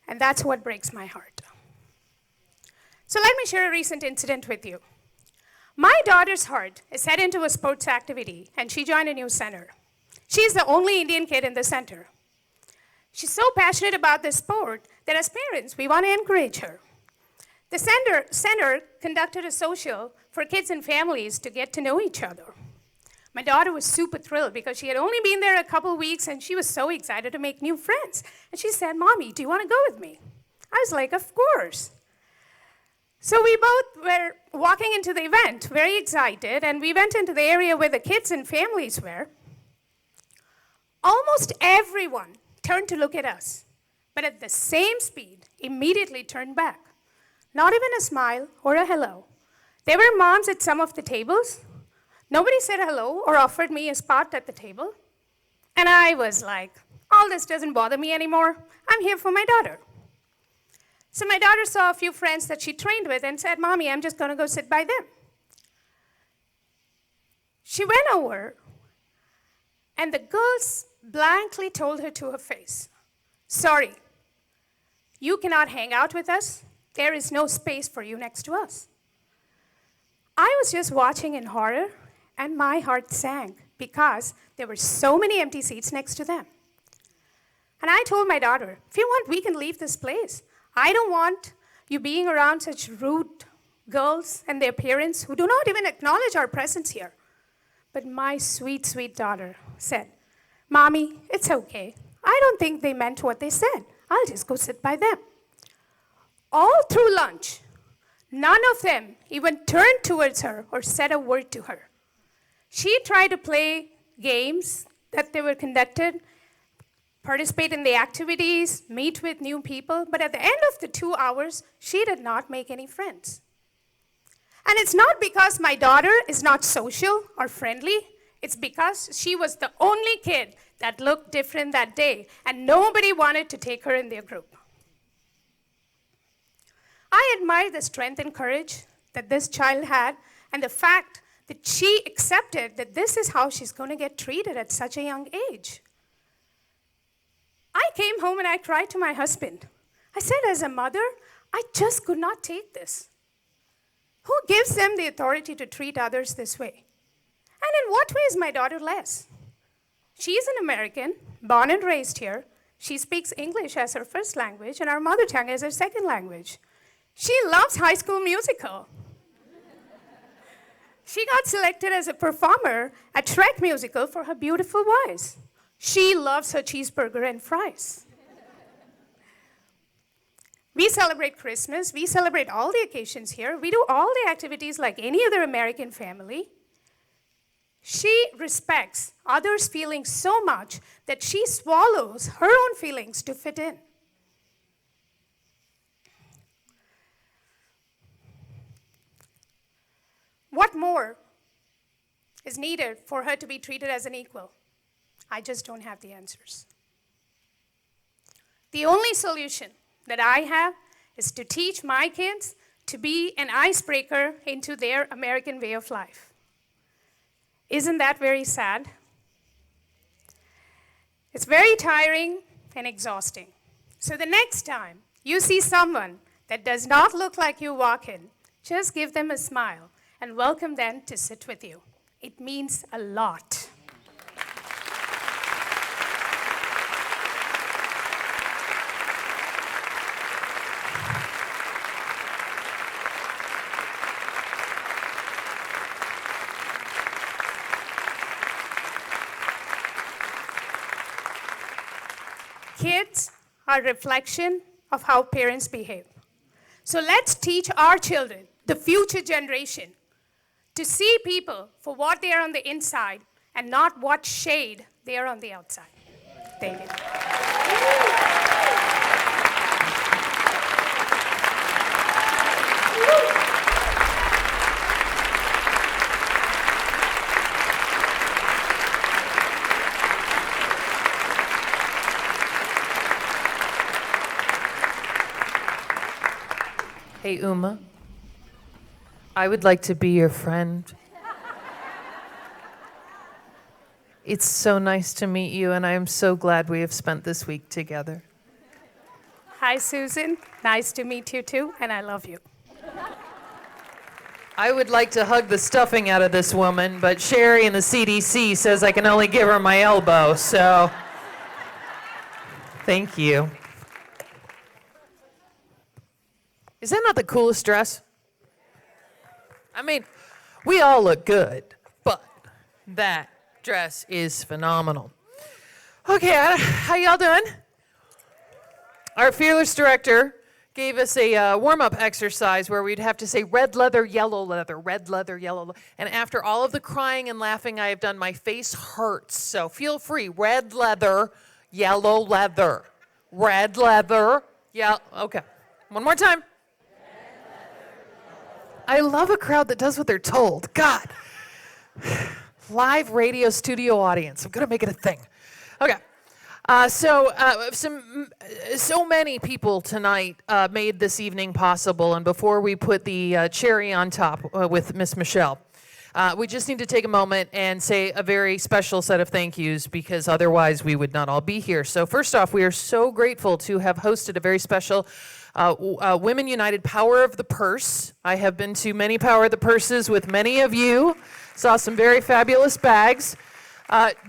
And that's what breaks my heart. So let me share a recent incident with you. My daughter's heart is set into a sports activity, and she joined a new center. She's the only Indian kid in the center. She's so passionate about this sport that as parents, we want to encourage her. The center conducted a social for kids and families to get to know each other. My daughter was super thrilled because she had only been there a couple weeks and she was so excited to make new friends. And she said, Mommy, do you want to go with me? I was like, of course. So we both were walking into the event, very excited, and we went into the area where the kids and families were. Almost everyone turned to look at us, but at the same speed, immediately turned back. Not even a smile or a hello. There were moms at some of the tables. Nobody said hello or offered me a spot at the table. And I was like, all this doesn't bother me anymore. I'm here for my daughter. So my daughter saw a few friends that she trained with and said, Mommy, I'm just going to go sit by them. She went over, and the girls blankly told her to her face, sorry, you cannot hang out with us. There is no space for you next to us. I was just watching in horror, and my heart sank because there were so many empty seats next to them. And I told my daughter, if you want, we can leave this place. I don't want you being around such rude girls and their parents who do not even acknowledge our presence here. But my sweet, sweet daughter said, Mommy, it's okay. I don't think they meant what they said. I'll just go sit by them. All through lunch, none of them even turned towards her or said a word to her. She tried to play games that they were conducted, participate in the activities, meet with new people, but at the end of the 2 hours, she did not make any friends. And it's not because my daughter is not social or friendly, it's because she was the only kid that looked different that day, and nobody wanted to take her in their group. I admire the strength and courage that this child had, and the fact that she accepted that this is how she's going to get treated at such a young age. I came home and I cried to my husband. I said, as a mother, I just could not take this. Who gives them the authority to treat others this way? And in what way is my daughter less? She's an American, born and raised here. She speaks English as her first language and our mother tongue as her second language. She loves High School Musical. She got selected as a performer at Shrek Musical for her beautiful voice. She loves her cheeseburger and fries. We celebrate Christmas. We celebrate all the occasions here. We do all the activities like any other American family. She respects others' feelings so much that she swallows her own feelings to fit in. What more is needed for her to be treated as an equal? I just don't have the answers. The only solution that I have is to teach my kids to be an icebreaker into their American way of life. Isn't that very sad? It's very tiring and exhausting. So the next time you see someone that does not look like you walk in, just give them a smile and welcome them to sit with you. It means a lot. Kids are a reflection of how parents behave. So let's teach our children, the future generation, to see people for what they are on the inside and not what shade they are on the outside. Thank you. Hey, Uma, I would like to be your friend. It's so nice to meet you, and I am so glad we have spent this week together. Hi, Susan. Nice to meet you too, and I love you. I would like to hug the stuffing out of this woman, but Sheri and the CDC says I can only give her my elbow, so thank you. Is that not the coolest dress? I mean, we all look good, but that dress is phenomenal. Okay, how y'all doing? Our fearless director gave us a warm-up exercise where we'd have to say red leather, yellow leather, red leather, yellow leather. And after all of the crying and laughing I have done, my face hurts. So feel free, red leather, yellow leather. Red leather, okay. One more time. I love a crowd that does what they're told. God. Live radio studio audience. I'm going to make it a thing. Okay. So many people tonight made this evening possible, and before we put the cherry on top with Miss Michelle, we just need to take a moment and say a very special set of thank yous, because otherwise we would not all be here. So first off, we are so grateful to have hosted a very special Women United Power of the Purse. I have been to many Power of the Purses with many of you, saw some very fabulous bags.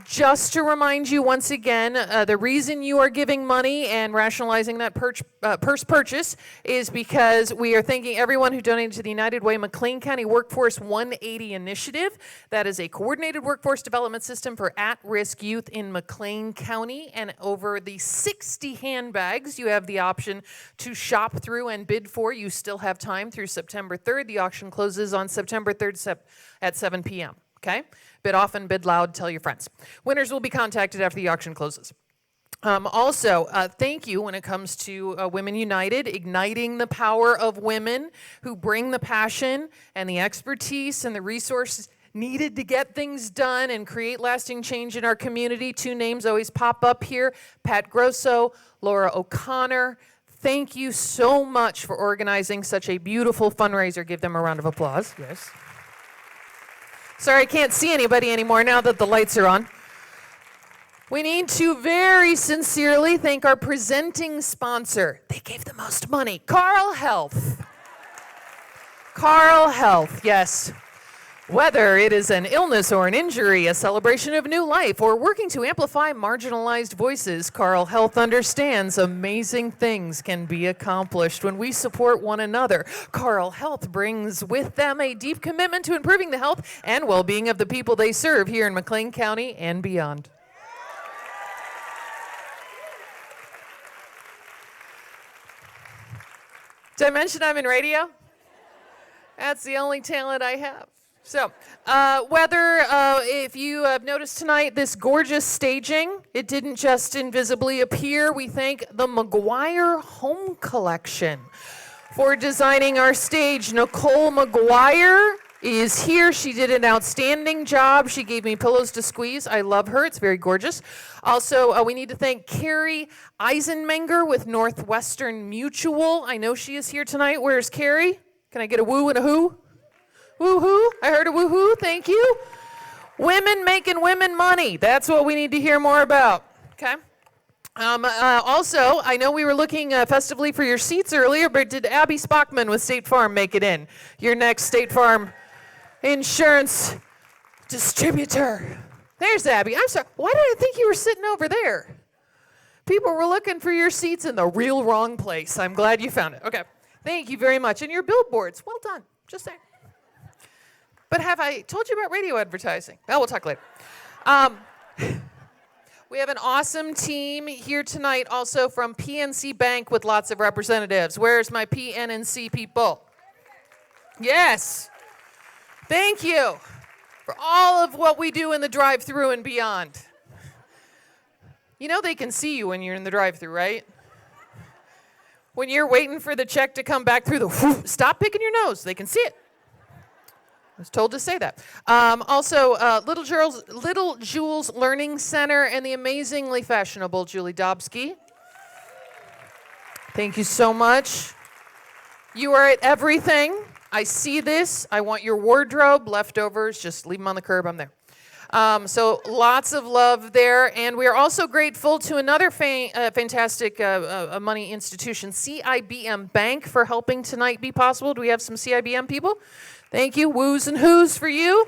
Just to remind you once again, the reason you are giving money and rationalizing that purse purchase is because we are thanking everyone who donated to the United Way McLean County Workforce 180 initiative. That is a coordinated workforce development system for at-risk youth in McLean County. And over the 60 handbags you have the option to shop through and bid for. You still have time through September 3rd. The auction closes on September 3rd at 7 p.m. Okay? Bid often, bid loud, tell your friends. Winners will be contacted after the auction closes. Also, thank you when it comes to Women United, igniting the power of women who bring the passion and the expertise and the resources needed to get things done and create lasting change in our community. 2 names always pop up here, Pat Grosso, Laura O'Connor. Thank you so much for organizing such a beautiful fundraiser. Give them a round of applause. Yes. Sorry, I can't see anybody anymore now that the lights are on. We need to very sincerely thank our presenting sponsor. They gave the most money. Carle Health. Carle Health, yes. Whether it is an illness or an injury, a celebration of new life, or working to amplify marginalized voices, Carle Health understands amazing things can be accomplished when we support one another. Carle Health brings with them a deep commitment to improving the health and well-being of the people they serve here in McLean County and beyond. Did I mention I'm in radio? That's the only talent I have. So, if you have noticed tonight, this gorgeous staging, it didn't just invisibly appear. We thank the McGuire Home Collection for designing our stage. Nicole McGuire is here. She did an outstanding job. She gave me pillows to squeeze. I love her. It's very gorgeous. Also, we need to thank Carrie Eisenmenger with Northwestern Mutual. I know she is here tonight. Where's Carrie? Can I get a woo and a who? Woo-hoo. I heard a woo-hoo. Thank you. Women making women money. That's what we need to hear more about. Okay. Also, I know we were looking festively for your seats earlier, but did Abby Spockman with State Farm make it in? Your next State Farm insurance distributor. There's Abby. I'm sorry. Why did I think you were sitting over there? People were looking for your seats in the real wrong place. I'm glad you found it. Okay. Thank you very much. And your billboards. Well done. Just saying. But have I told you about radio advertising? Well, we'll talk later. We have an awesome team here tonight also from PNC Bank with lots of representatives. Where's my PNC people? Yes. Thank you for all of what we do in the drive-thru and beyond. You know they can see you when you're in the drive-thru, right? When you're waiting for the check to come back through the whoosh, stop picking your nose. They can see it. I was told to say that. Also, Little Jules Learning Center and the amazingly fashionable Julie Dobsky. Thank you so much. You are at everything. I see this. I want your wardrobe, leftovers, just leave them on the curb. I'm there. So lots of love there. And we are also grateful to another fantastic money institution, CIBM Bank, for helping tonight be possible. Do we have some CIBM people? Thank you. Woos and whoos for you.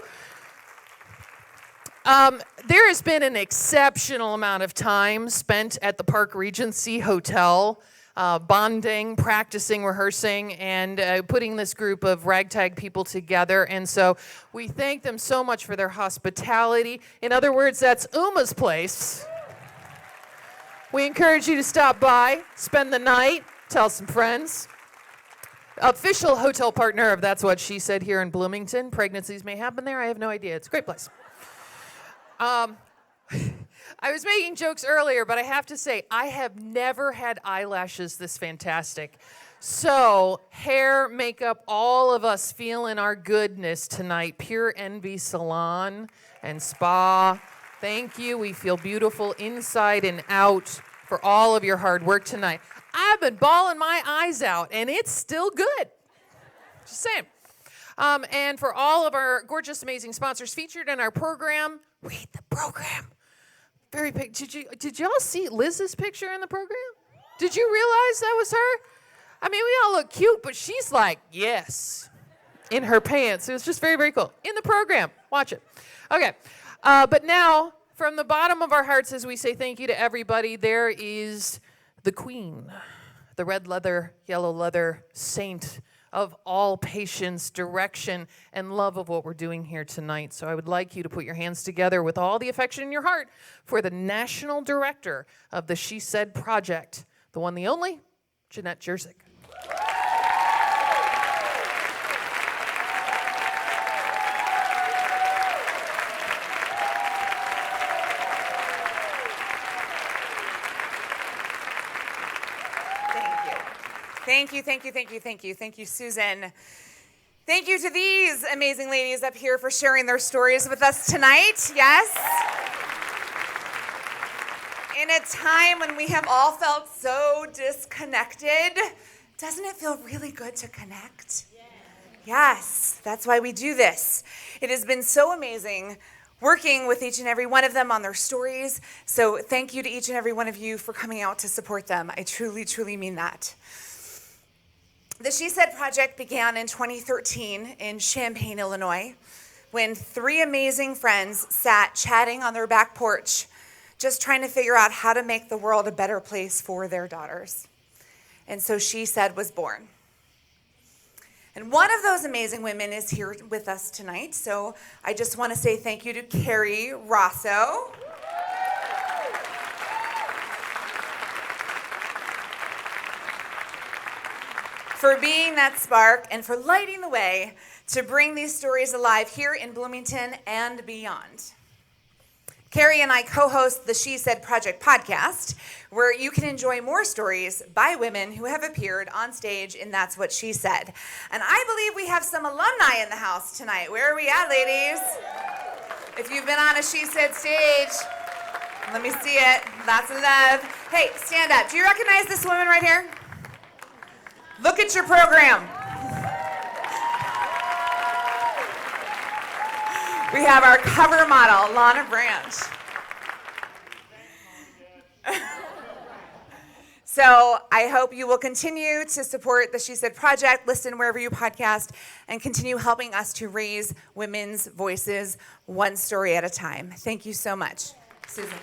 There has been an exceptional amount of time spent at the Park Regency Hotel, bonding, practicing, rehearsing, and putting this group of ragtag people together. And so we thank them so much for their hospitality. In other words, that's Uma's place. We encourage you to stop by, spend the night, tell some friends. Official hotel partner of That's What She Said here in Bloomington. Pregnancies may happen there. I have no idea. It's a great place. I was making jokes earlier, but I have to say, I have never had eyelashes this fantastic. So, hair, makeup, all of us feeling our goodness tonight. Pure Envy Salon and Spa. Thank you. We feel beautiful inside and out for all of your hard work tonight. I've been bawling my eyes out, and it's still good. Just saying. And for all of our gorgeous, amazing sponsors featured in our program, read the program. Very big. Did y'all see Liz's picture in the program? Did you realize that was her? I mean, we all look cute, but she's like, yes, in her pants. It was just very, very cool. In the program. Watch it. Okay. But now, from the bottom of our hearts, as we say thank you to everybody, there is the queen, the red leather, yellow leather saint of all patience, direction, and love of what we're doing here tonight. So I would like you to put your hands together with all the affection in your heart for the national director of the She Said Project, the one, the only, Jenette Jurczyk. Thank you, Susan. Thank you to these amazing ladies up here for sharing their stories with us tonight. Yes? In a time when we have all felt so disconnected, doesn't it feel really good to connect? Yes, that's why we do this. It has been so amazing working with each and every one of them on their stories. So thank you to each and every one of you for coming out to support them. I truly, truly mean that. The She Said Project began in 2013 in Champaign, Illinois, when three amazing friends sat chatting on their back porch, just trying to figure out how to make the world a better place for their daughters. And so She Said was born. And one of those amazing women is here with us tonight, so I just want to say thank you to Carrie Rosso. For being that spark and for lighting the way to bring these stories alive here in Bloomington and beyond. Carrie and I co-host the She Said Project podcast, where you can enjoy more stories by women who have appeared on stage in That's What She Said. And I believe we have some alumni in the house tonight. Where are we at, ladies? If you've been on a She Said stage, let me see it. Lots of love. Hey, stand up. Do you recognize this woman right here? Look at your program. We have our cover model, Lana Branch. So I hope you will continue to support the She Said Project, listen wherever you podcast, and continue helping us to raise women's voices one story at a time. Thank you so much. Susan.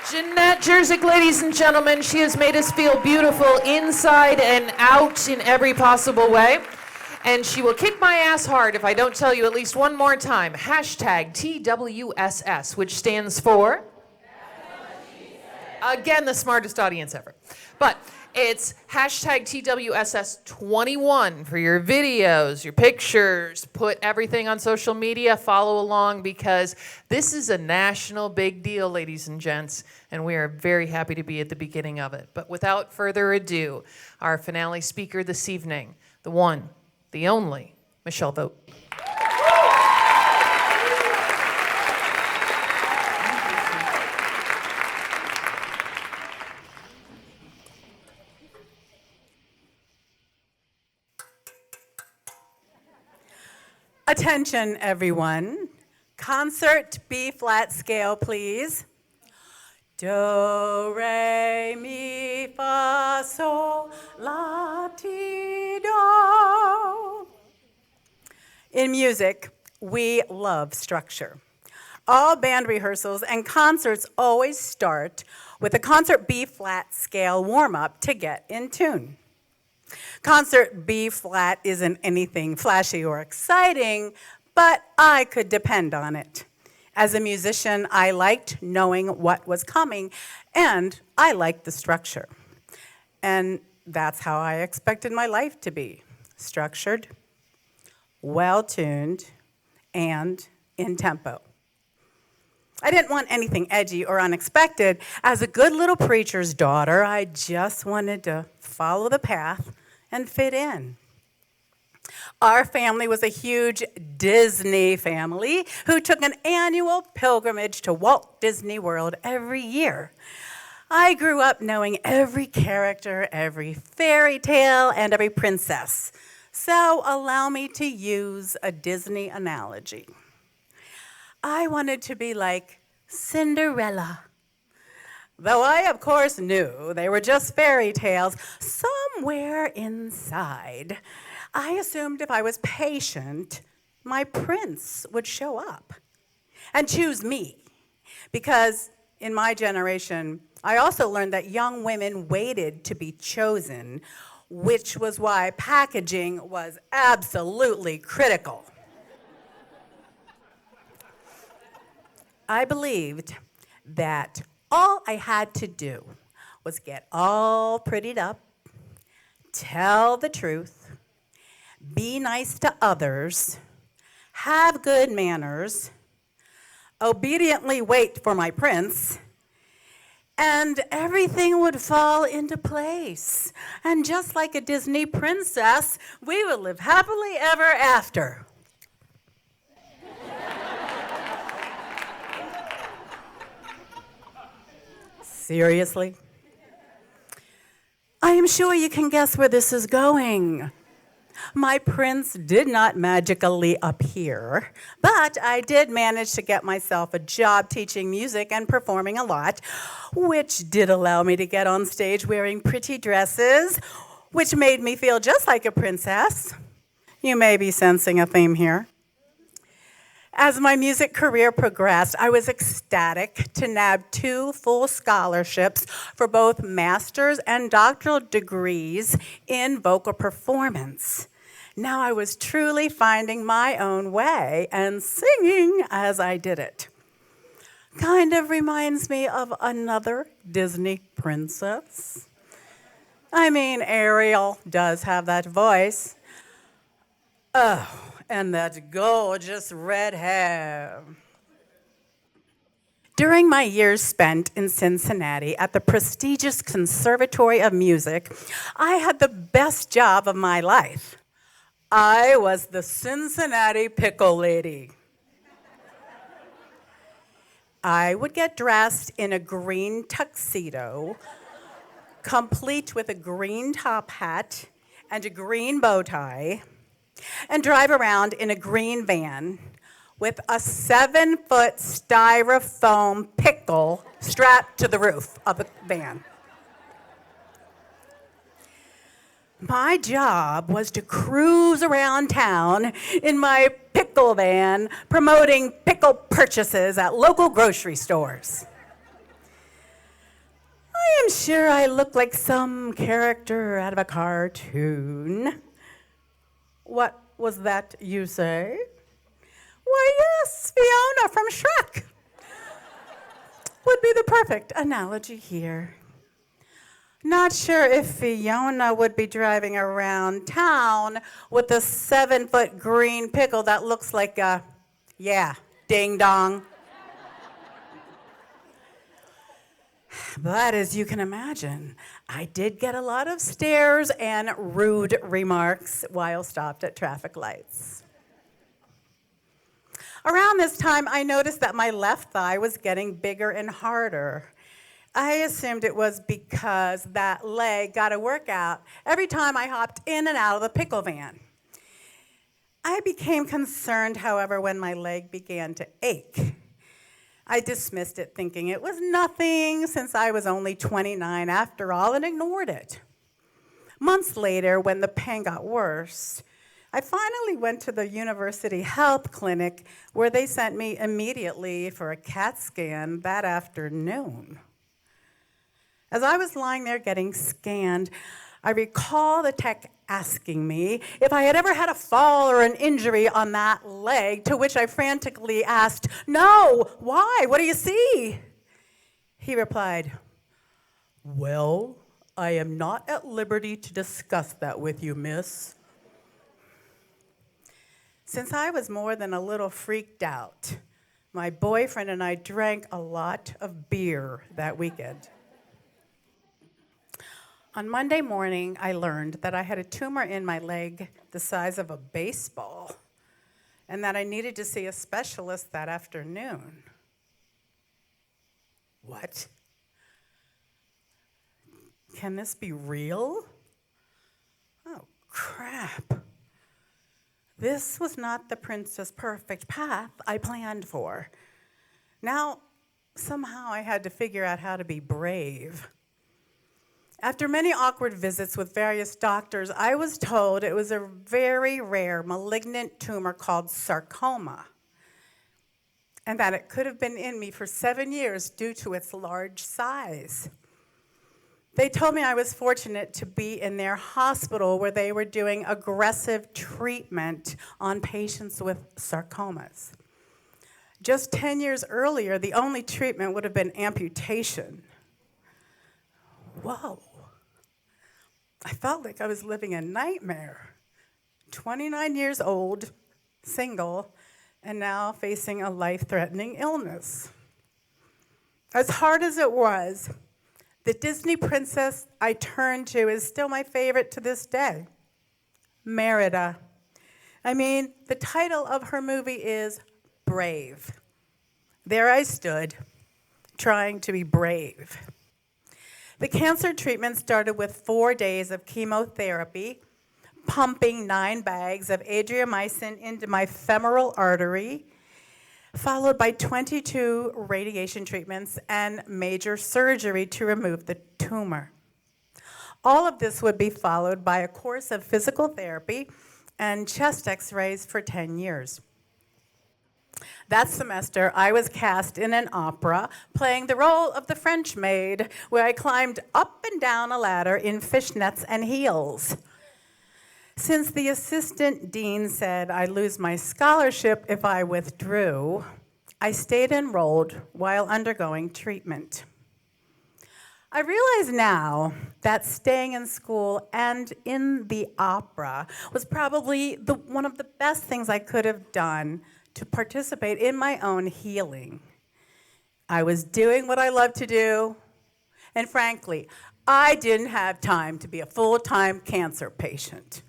Jenette Jurczyk, ladies and gentlemen, she has made us feel beautiful inside and out in every possible way. And she will kick my ass hard if I don't tell you at least one more time. Hashtag TWSS, which stands for? Again, the smartest audience ever. But it's hashtag TWSS21 for your videos, your pictures, put everything on social media, follow along, because this is a national big deal, ladies and gents, and we are very happy to be at the beginning of it. But without further ado, our finale speaker this evening, the one, the only, Michelle Vought. Attention, everyone. Concert B-flat scale, please. Do, re, mi, fa, sol, la, ti, do. In music, we love structure. All band rehearsals and concerts always start with a concert B-flat scale warm-up to get in tune. Concert B-flat isn't anything flashy or exciting, but I could depend on it. As a musician, I liked knowing what was coming, and I liked the structure. And that's how I expected my life to be: structured, well-tuned, and in tempo. I didn't want anything edgy or unexpected. As a good little preacher's daughter, I just wanted to follow the path and fit in. Our family was a huge Disney family who took an annual pilgrimage to Walt Disney World every year. I grew up knowing every character, every fairy tale, and every princess. So allow me to use a Disney analogy. I wanted to be like Cinderella. Though I, of course, knew they were just fairy tales, somewhere inside, I assumed if I was patient, my prince would show up and choose me. Because in my generation, I also learned that young women waited to be chosen, which was why packaging was absolutely critical. I believed that all I had to do was get all prettied up, tell the truth, be nice to others, have good manners, obediently wait for my prince, and everything would fall into place. And just like a Disney princess, we would live happily ever after. Seriously? I am sure you can guess where this is going. My prince did not magically appear, but I did manage to get myself a job teaching music and performing a lot, which did allow me to get on stage wearing pretty dresses, which made me feel just like a princess. You may be sensing a theme here. As my music career progressed, I was ecstatic to nab 2 full scholarships for both master's and doctoral degrees in vocal performance. Now I was truly finding my own way and singing as I did it. Kind of reminds me of another Disney princess. I mean, Ariel does have that voice. Oh, and that gorgeous red hair. During my years spent in Cincinnati at the prestigious Conservatory of Music, I had the best job of my life. I was the Cincinnati pickle lady. I would get dressed in a green tuxedo, complete with a green top hat and a green bow tie, and drive around in a green van with a 7-foot styrofoam pickle strapped to the roof of the van. My job was to cruise around town in my pickle van, promoting pickle purchases at local grocery stores. I am sure I look like some character out of a cartoon. What was that you say? Why, yes, Fiona from Shrek would be the perfect analogy here. Not sure if Fiona would be driving around town with a 7-foot green pickle that looks like a, ding dong. But as you can imagine, I did get a lot of stares and rude remarks while stopped at traffic lights. Around this time, I noticed that my left thigh was getting bigger and harder. I assumed it was because that leg got a workout every time I hopped in and out of the pickle van. I became concerned, however, when my leg began to ache. I dismissed it, thinking it was nothing since I was only 29 after all, and ignored it. Months later, when the pain got worse, I finally went to the university health clinic where they sent me immediately for a CAT scan that afternoon. As I was lying there getting scanned, I recall the tech asking me if I had ever had a fall or an injury on that leg, to which I frantically asked, "No, why? What do you see?" He replied, "Well, I am not at liberty to discuss that with you, miss." Since I was more than a little freaked out, my boyfriend and I drank a lot of beer that weekend. On Monday morning, I learned that I had a tumor in my leg the size of a baseball and that I needed to see a specialist that afternoon. What? Can this be real? Oh, crap. This was not the Princess Perfect path I planned for. Now, somehow I had to figure out how to be brave. After many awkward visits with various doctors, I was told it was a very rare malignant tumor called sarcoma, and that it could have been in me for 7 years due to its large size. They told me I was fortunate to be in their hospital where they were doing aggressive treatment on patients with sarcomas. Just 10 years earlier, the only treatment would have been amputation. Whoa. I felt like I was living a nightmare. 29 years old, single, and now facing a life-threatening illness. As hard as it was, the Disney princess I turned to is still my favorite to this day, Merida. I mean, the title of her movie is Brave. There I stood, trying to be brave. The cancer treatment started with 4 days of chemotherapy, pumping 9 bags of adriamycin into my femoral artery, followed by 22 radiation treatments and major surgery to remove the tumor. All of this would be followed by a course of physical therapy and chest x-rays for 10 years. That semester, I was cast in an opera playing the role of the French maid, where I climbed up and down a ladder in fishnets and heels. Since the assistant dean said I'd lose my scholarship if I withdrew, I stayed enrolled while undergoing treatment. I realize now that staying in school and in the opera was probably one of the best things I could have done to participate in my own healing. I was doing what I love to do, and frankly, I didn't have time to be a full-time cancer patient.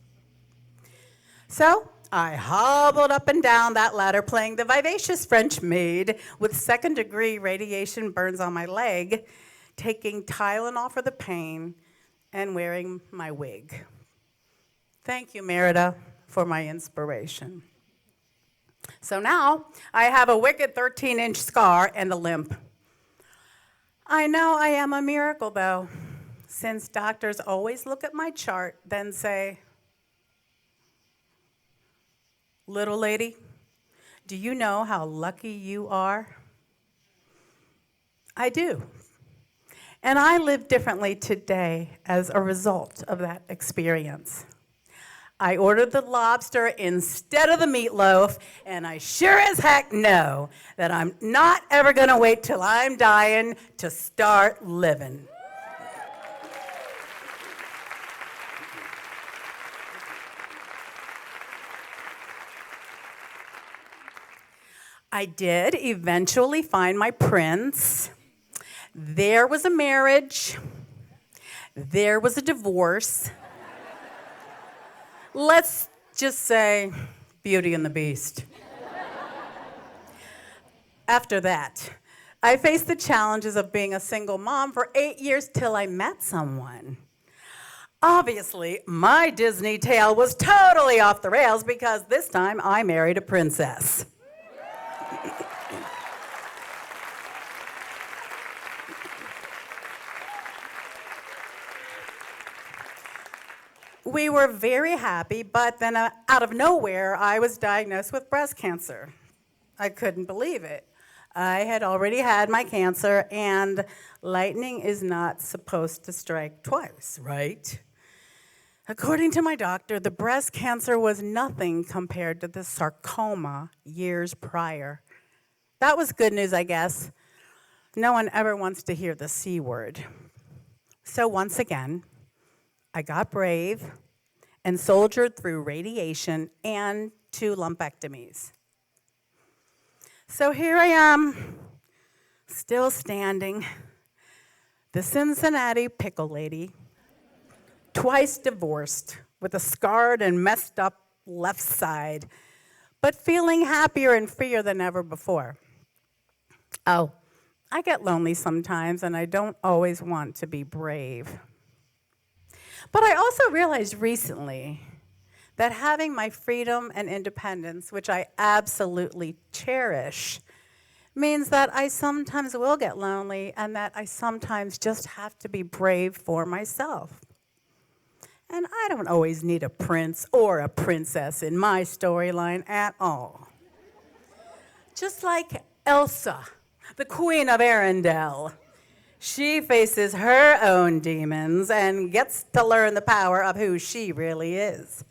So I hobbled up and down that ladder playing the vivacious French maid with second-degree radiation burns on my leg, taking Tylenol for the pain, and wearing my wig. Thank you, Merida, for my inspiration. So now I have a wicked 13-inch scar and a limp. I know I am a miracle, though, since doctors always look at my chart, then say, "Little lady, do you know how lucky you are?" I do. And I live differently today as a result of that experience. I ordered the lobster instead of the meatloaf, and I sure as heck know that I'm not ever gonna wait till I'm dying to start living. I did eventually find my prince. There was a marriage. There was a divorce. Let's just say Beauty and the Beast. After that, I faced the challenges of being a single mom for 8 years till I met someone. Obviously, my Disney tale was totally off the rails because this time I married a princess. We were very happy, but then out of nowhere, I was diagnosed with breast cancer. I couldn't believe it. I had already had my cancer, and lightning is not supposed to strike twice, right? According to my doctor, the breast cancer was nothing compared to the sarcoma years prior. That was good news, I guess. No one ever wants to hear the C word. So once again, I got brave and soldiered through radiation and 2 lumpectomies. So here I am, still standing, the Cincinnati pickle lady, twice divorced, with a scarred and messed up left side, but feeling happier and freer than ever before. Oh, I get lonely sometimes, and I don't always want to be brave. But I also realized recently that having my freedom and independence, which I absolutely cherish, means that I sometimes will get lonely and that I sometimes just have to be brave for myself. And I don't always need a prince or a princess in my storyline at all. Just like Elsa, the Queen of Arendelle, she faces her own demons and gets to learn the power of who she really is.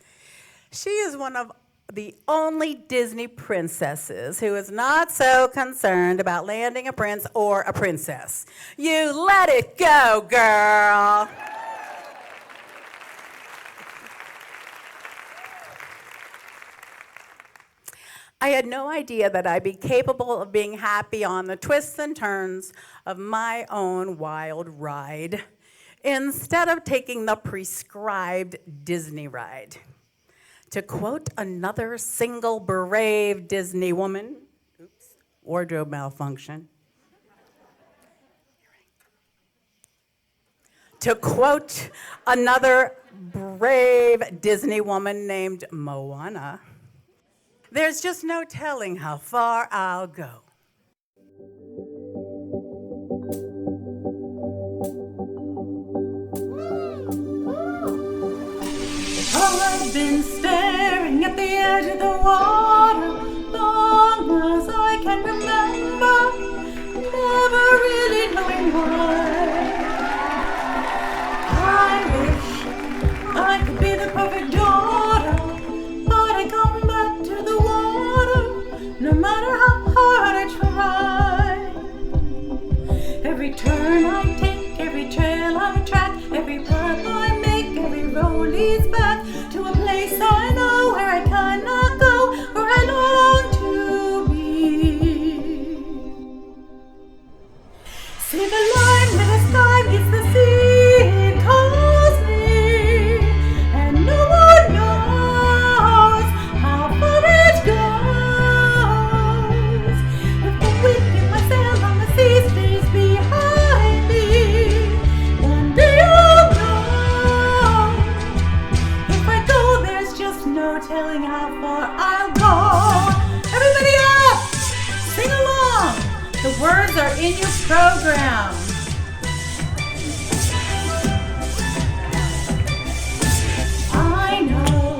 She is one of the only Disney princesses who is not so concerned about landing a prince or a princess. You let it go, girl. I had no idea that I'd be capable of being happy on the twists and turns of my own wild ride, instead of taking the prescribed Disney ride. To quote another single brave Disney woman, wardrobe malfunction. To quote another brave Disney woman named Moana, there's just no telling how far I'll go. I've been staring at the edge of the water long as I can remember, never really knowing why. I wish I could be the perfect daughter, but I come back to the water no matter how hard I try. Every turn I take, every trail I track, every path I make, every road leads back to a place I know where I cannot go, where I long to be. See the line where the sky meets the sea, it calls me, and no one knows how far it goes. If the wind in my sail on the sea stays behind me, one day I'll know. If I go, there's just no telling how far I'll go. Everybody up! Sing along! The words are in your program. I know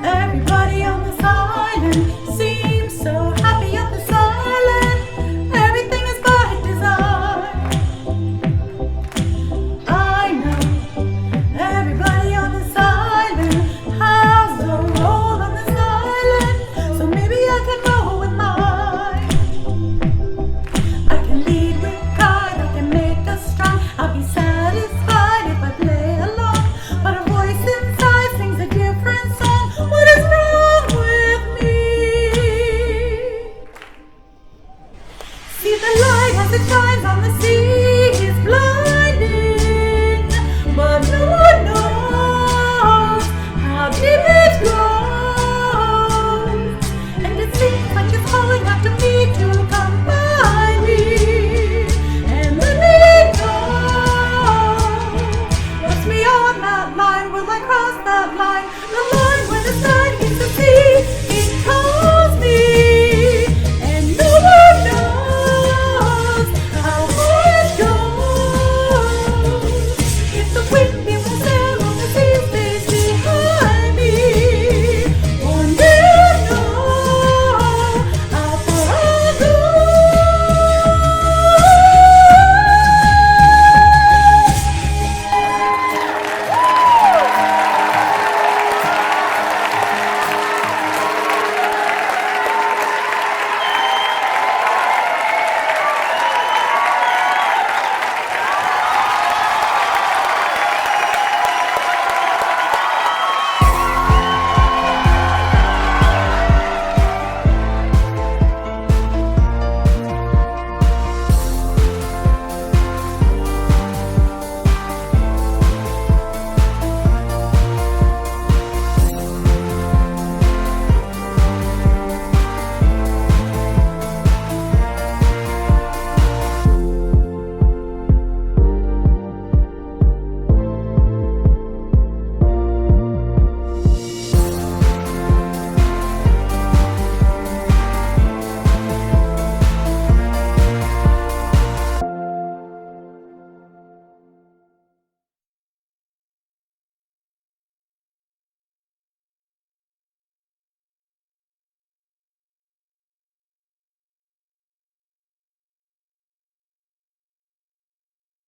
everybody on this island seems so happy on this island. Everything is by design. I know everybody on this island has a role on this island, so maybe I can roll with mine. I can lead with pride, I can make us strong. I'll be satisfied if I play along, but a voice inside sings a different song. What is wrong with me? See the light as it shines on the sea is blinding, but no one knows how deep it goes. And it seems like it's calling after me to come by me and let me go. What's beyond that line? Will I cross that line? The line where the sun meets the sea.